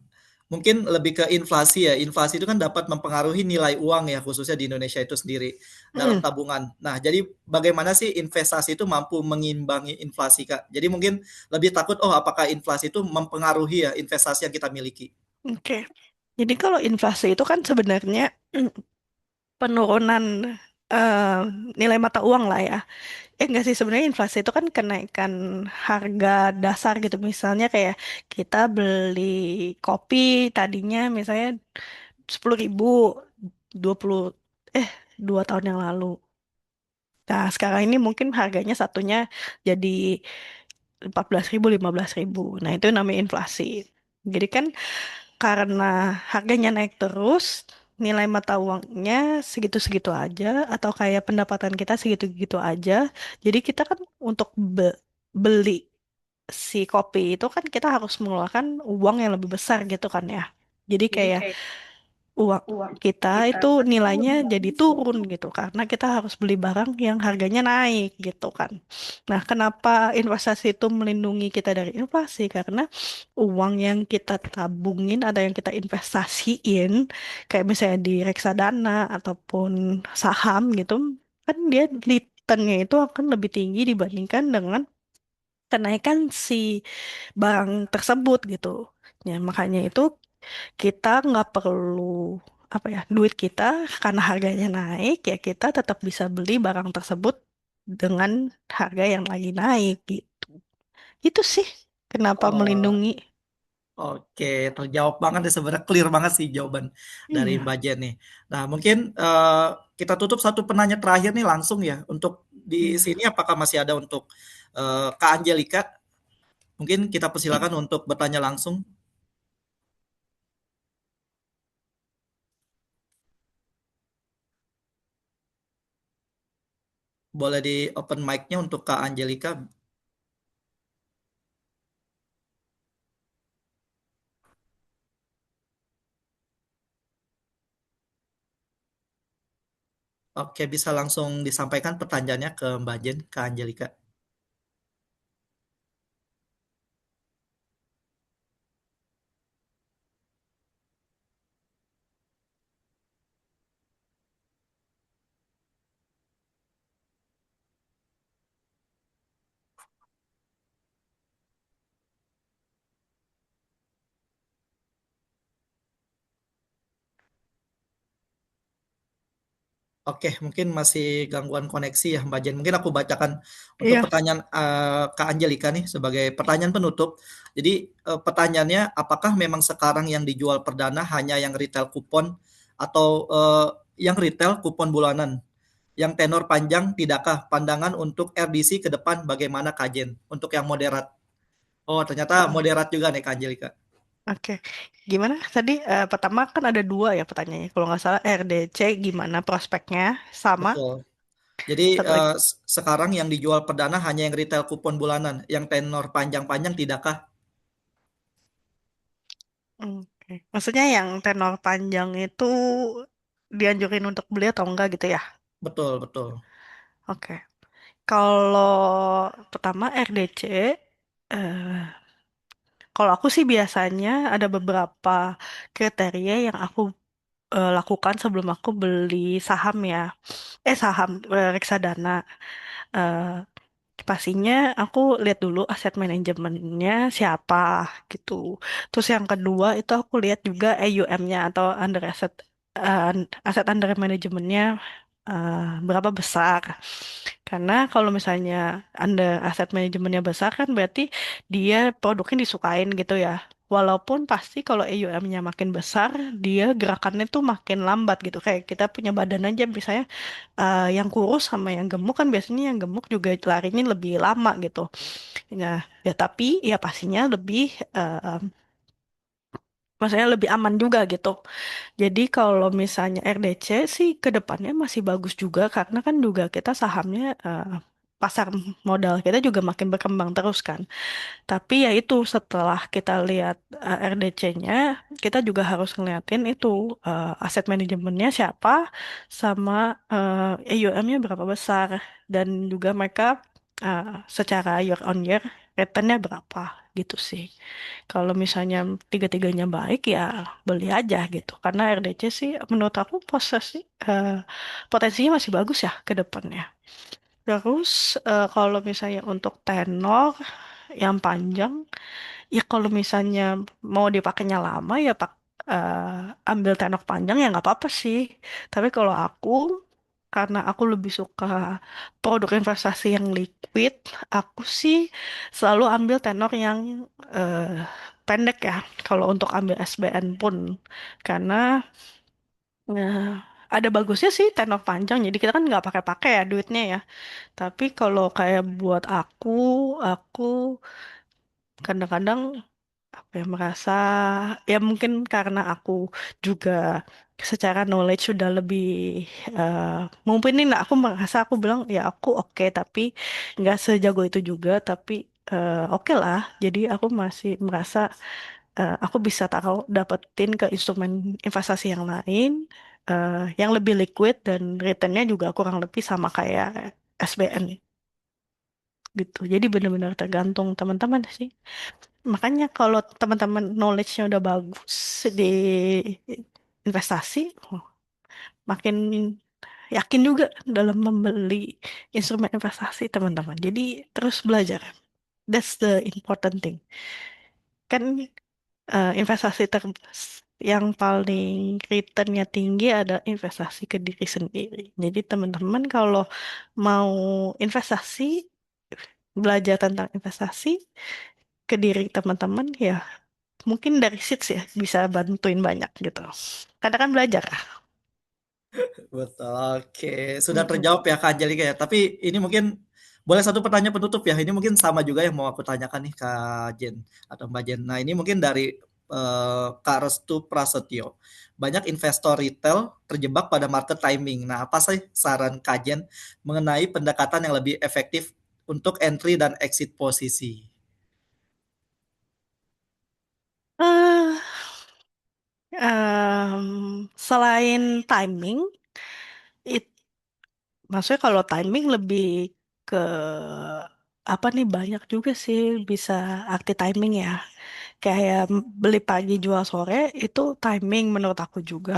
mungkin lebih ke inflasi ya. Inflasi itu kan dapat mempengaruhi nilai uang ya, khususnya di Indonesia itu sendiri dalam Mm. tabungan. Nah, jadi bagaimana sih investasi itu mampu mengimbangi inflasi, Kak? Jadi mungkin lebih takut, oh apakah inflasi itu mempengaruhi ya investasi yang kita miliki? Oke. Jadi kalau inflasi itu kan sebenarnya penurunan eh, nilai mata uang lah ya. Enggak sih, sebenarnya inflasi itu kan kenaikan harga dasar gitu. Misalnya kayak kita beli kopi tadinya misalnya 10.000, 20 eh 2 tahun yang lalu. Nah, sekarang ini mungkin harganya satunya jadi 14.000, 15.000. Nah, itu namanya inflasi. Jadi kan karena harganya naik terus, nilai mata uangnya segitu-segitu aja, atau kayak pendapatan kita segitu-gitu aja. Jadi kita kan untuk beli si kopi itu kan kita harus mengeluarkan uang yang lebih besar gitu kan ya. Jadi kayak uang kita itu nilainya jadi turun gitu karena kita harus beli barang yang harganya naik gitu kan. Nah, kenapa investasi itu melindungi kita dari inflasi? Karena uang yang kita tabungin atau yang kita investasiin kayak misalnya di reksadana ataupun saham gitu kan dia returnnya itu akan lebih tinggi dibandingkan dengan kenaikan si barang tersebut gitu. Ya, makanya itu kita nggak perlu apa ya duit kita karena harganya naik ya kita tetap bisa beli barang tersebut dengan harga yang lagi naik gitu. Itu sih kenapa Oh, melindungi. oke, terjawab banget ya sebenarnya clear banget sih jawaban dari Iya. Mbak Jen nih. Nah, mungkin kita tutup satu penanya terakhir nih langsung ya. Untuk di Iya. sini apakah masih ada untuk Kak Angelika? Mungkin kita persilakan untuk bertanya langsung. Boleh di open mic-nya untuk Kak Angelika. Oke, bisa langsung disampaikan pertanyaannya ke Mbak Jen, Kak Angelika. Oke, mungkin masih gangguan koneksi ya Mbak Jen. Mungkin aku bacakan untuk Iya, pertanyaan Kak Angelika nih sebagai pertanyaan penutup. Jadi pertanyaannya, apakah memang sekarang yang dijual perdana hanya yang retail kupon atau yang retail kupon bulanan? Yang tenor panjang tidakkah? Pandangan untuk RDC ke depan bagaimana Kak Jen? Untuk yang moderat. Oh, ternyata oh, moderat juga nih Kak Angelika. oke. Gimana tadi pertama kan ada dua ya pertanyaannya. Kalau nggak salah RDC gimana prospeknya sama Betul. Jadi satu lagi. sekarang yang dijual perdana hanya yang retail kupon bulanan, yang tenor panjang-panjang tidakkah? Oke. Maksudnya yang tenor panjang itu dianjurin untuk beli atau enggak gitu ya? Betul, betul. Oke. Kalau pertama RDC, eh, kalau aku sih biasanya ada beberapa kriteria yang aku lakukan sebelum aku beli saham ya. Saham reksadana. Eh, Pastinya aku lihat dulu aset manajemennya siapa gitu. Terus yang kedua itu aku lihat juga AUM-nya atau eh, aset under manajemennya eh, berapa besar. Karena kalau misalnya Anda aset manajemennya besar kan berarti dia produknya disukain gitu ya. Walaupun pasti kalau AUM-nya makin besar, dia gerakannya tuh makin lambat gitu. Kayak kita punya badan aja misalnya yang kurus sama yang gemuk kan biasanya yang gemuk juga larinya lebih lama gitu. Nah, ya tapi ya pastinya lebih maksudnya lebih aman juga gitu. Jadi kalau misalnya RDC sih ke depannya masih bagus juga karena kan juga kita sahamnya pasar modal kita juga makin berkembang terus kan. Tapi ya itu setelah kita lihat RDC-nya, kita juga harus ngeliatin itu aset manajemennya siapa sama AUM-nya berapa besar dan juga mereka uh, secara year on year return-nya berapa gitu sih. Kalau misalnya tiga-tiganya baik ya beli aja gitu. Karena RDC sih menurut aku eh, potensinya masih bagus ya ke depannya. Terus kalau misalnya untuk tenor yang panjang, ya kalau misalnya mau dipakainya lama ya ambil tenor panjang ya nggak apa-apa sih. Tapi kalau aku karena aku lebih suka produk investasi yang liquid, aku sih selalu ambil tenor yang eh, pendek ya. Kalau untuk ambil SBN pun, karena eh, ada bagusnya sih tenor panjang. Jadi kita kan nggak pakai-pakai ya duitnya ya. Tapi kalau kayak buat aku kadang-kadang apa ya merasa ya mungkin karena aku juga secara knowledge sudah lebih eh, mumpuni lah aku merasa aku bilang ya aku oke tapi nggak sejago itu juga tapi oke lah jadi aku masih merasa aku bisa taruh dapetin ke instrumen investasi yang lain yang lebih liquid dan returnnya juga kurang lebih sama kayak SBN gitu jadi benar-benar tergantung teman-teman sih. Makanya kalau teman-teman knowledge-nya udah bagus di investasi, makin yakin juga dalam membeli instrumen investasi teman-teman. Jadi terus belajar. That's the important thing. Kan investasi yang paling returnnya tinggi ada investasi ke diri sendiri. Jadi teman-teman kalau mau investasi, belajar tentang investasi ke diri teman-teman ya mungkin dari Seeds ya bisa bantuin banyak gitu. Karena kan belajar. Betul. Oke, sudah Mm-mm. terjawab ya Kak Angelika ya. Tapi ini mungkin boleh satu pertanyaan penutup ya. Ini mungkin sama juga yang mau aku tanyakan nih Kak Jen atau Mbak Jen. Nah, ini mungkin dari Kak Restu Prasetyo. Banyak investor retail terjebak pada market timing. Nah, apa sih saran Kak Jen mengenai pendekatan yang lebih efektif untuk entry dan exit posisi? Eh, Selain timing, it, maksudnya kalau timing lebih ke apa nih banyak juga sih bisa arti timing ya. Kayak beli pagi jual sore itu timing menurut aku juga.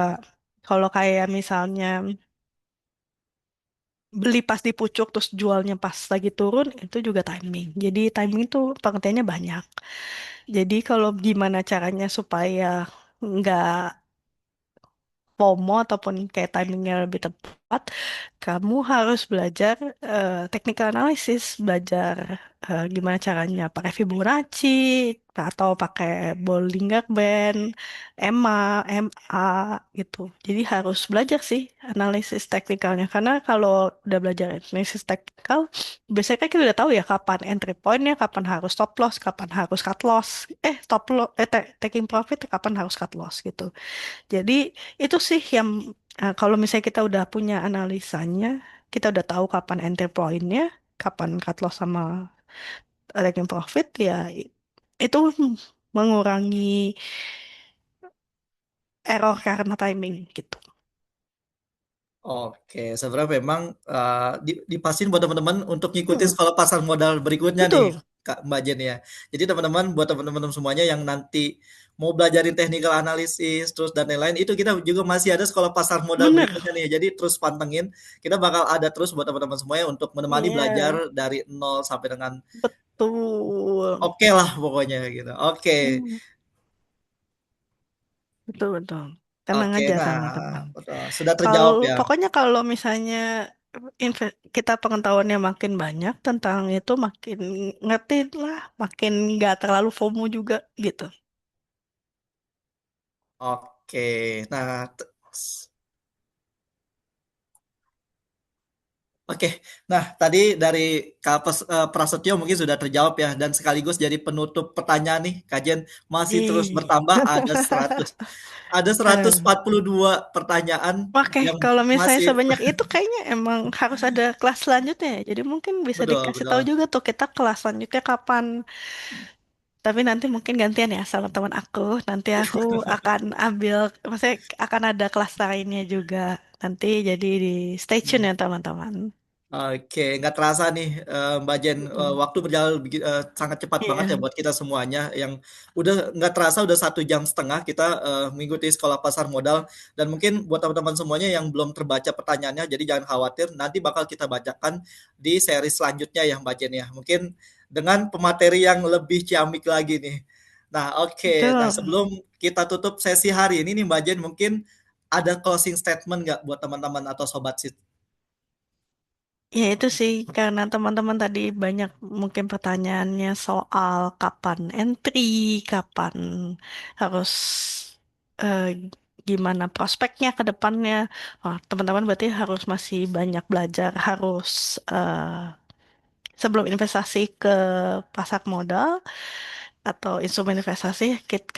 Kalau kayak misalnya beli pas di pucuk terus jualnya pas lagi turun itu juga timing. Jadi timing itu pengertiannya banyak. Jadi kalau gimana caranya supaya nggak FOMO ataupun kayak timingnya lebih tepat kamu harus belajar technical analysis, belajar gimana caranya pakai Fibonacci atau pakai Bollinger Band, EMA, MA gitu. Jadi harus belajar sih analisis teknikalnya. Karena kalau udah belajar analisis teknikal, biasanya kan kita udah tahu ya kapan entry point-nya, kapan harus stop loss, kapan harus cut loss. Stop loss, taking profit, kapan harus cut loss gitu. Jadi itu sih yang kalau misalnya kita udah punya analisanya, kita udah tahu kapan entry point-nya, kapan cut loss sama taking profit, ya itu mengurangi error karena timing gitu. Oke, sebenarnya memang dipastiin buat teman-teman untuk ngikutin Hmm, sekolah pasar modal berikutnya nih, betul, Kak Mbak Jen ya. Jadi teman-teman, buat teman-teman semuanya yang nanti mau belajarin technical analysis terus dan lain-lain, itu kita juga masih ada sekolah pasar modal bener, berikutnya nih. Jadi terus pantengin, kita bakal ada terus buat teman-teman semuanya untuk menemani belajar iya, dari nol sampai dengan betul. oke lah pokoknya gitu. Oke. Hmm, betul betul. Tenang Oke, aja nah teman-teman. sudah Kalau terjawab ya. pokoknya kalau misalnya kita pengetahuannya makin banyak tentang itu, makin ngerti lah, makin nggak terlalu FOMO juga gitu. Oke. Nah, oke, nah tadi dari Kak Prasetyo mungkin sudah terjawab ya dan sekaligus jadi penutup pertanyaan nih, kajian masih terus Ih. bertambah ada Eh, 142 pertanyaan Oke, yang kalau misalnya masih sebanyak itu kayaknya emang harus ada kelas selanjutnya ya. Jadi mungkin bisa betul dikasih tahu betul. juga tuh kita kelas selanjutnya kapan. Tapi nanti mungkin gantian ya sama teman aku. Nanti aku akan ambil, maksudnya akan ada kelas lainnya juga. Nanti jadi di stay tune ya teman-teman. Oke, nggak terasa nih Mbak Jen, Mm. waktu berjalan sangat cepat banget ya Iya, buat kita semuanya yang udah nggak terasa udah 1 jam setengah kita mengikuti sekolah pasar modal dan mungkin buat teman-teman semuanya yang belum terbaca pertanyaannya jadi jangan khawatir nanti bakal kita bacakan di seri selanjutnya ya Mbak Jen ya mungkin dengan pemateri yang lebih ciamik lagi nih. Nah oke, nah betul. sebelum kita tutup sesi hari ini nih Mbak Jen mungkin ada closing statement nggak buat teman-teman atau sobat sit? Ya itu sih karena teman-teman tadi banyak mungkin pertanyaannya soal kapan entry, kapan harus eh, gimana prospeknya ke depannya. Wah, teman-teman berarti harus masih banyak belajar, harus sebelum investasi ke pasar modal atau instrumen investasi,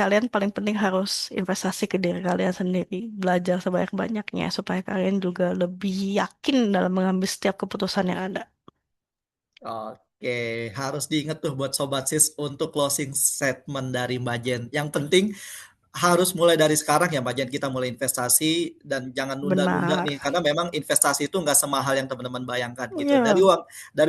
kalian paling penting harus investasi ke diri kalian sendiri, belajar sebanyak-banyaknya supaya kalian juga lebih yakin dalam mengambil setiap keputusan yang ada. Oke, harus diingat tuh buat Sobat Sis untuk closing statement dari Mbak Jen. Yang penting harus mulai dari sekarang ya Mbak Jen, kita mulai investasi dan jangan nunda-nunda Benar. nih, karena memang investasi itu nggak semahal yang teman-teman bayangkan gitu. Dari Iya,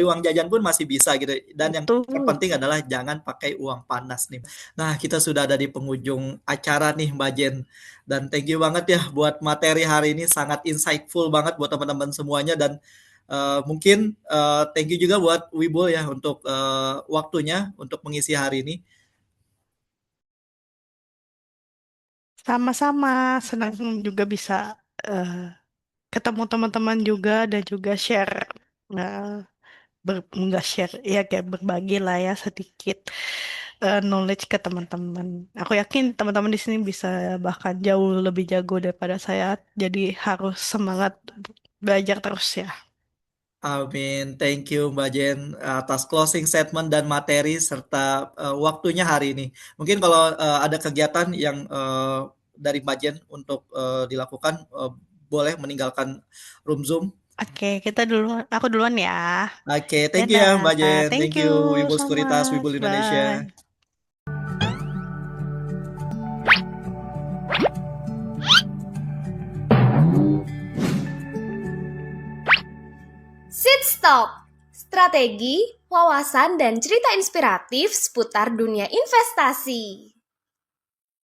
uang jajan pun masih bisa gitu. Dan yang betul. terpenting adalah jangan pakai uang panas nih. Nah, kita sudah ada di penghujung acara nih Mbak Jen. Dan thank you banget ya buat materi hari ini sangat insightful banget buat teman-teman semuanya dan mungkin thank you juga buat Wibul ya untuk waktunya untuk mengisi hari ini. Sama-sama, senang juga bisa eh, ketemu teman-teman juga dan juga share, eh, nggak share, ya kayak berbagi lah ya sedikit knowledge ke teman-teman. Aku yakin teman-teman di sini bisa bahkan jauh lebih jago daripada saya, jadi harus semangat belajar terus ya. Amin. Thank you Mbak Jen atas closing statement dan materi serta waktunya hari ini. Mungkin kalau ada kegiatan yang dari Mbak Jen untuk dilakukan, boleh meninggalkan room Zoom. Oke, kita dulu, aku duluan ya. Oke, thank you Dadah, ya Mbak Jen. thank Thank you you Wibul so Sekuritas, much, Wibul Indonesia. bye. Sit Stop. Strategi, wawasan, dan cerita inspiratif seputar dunia investasi.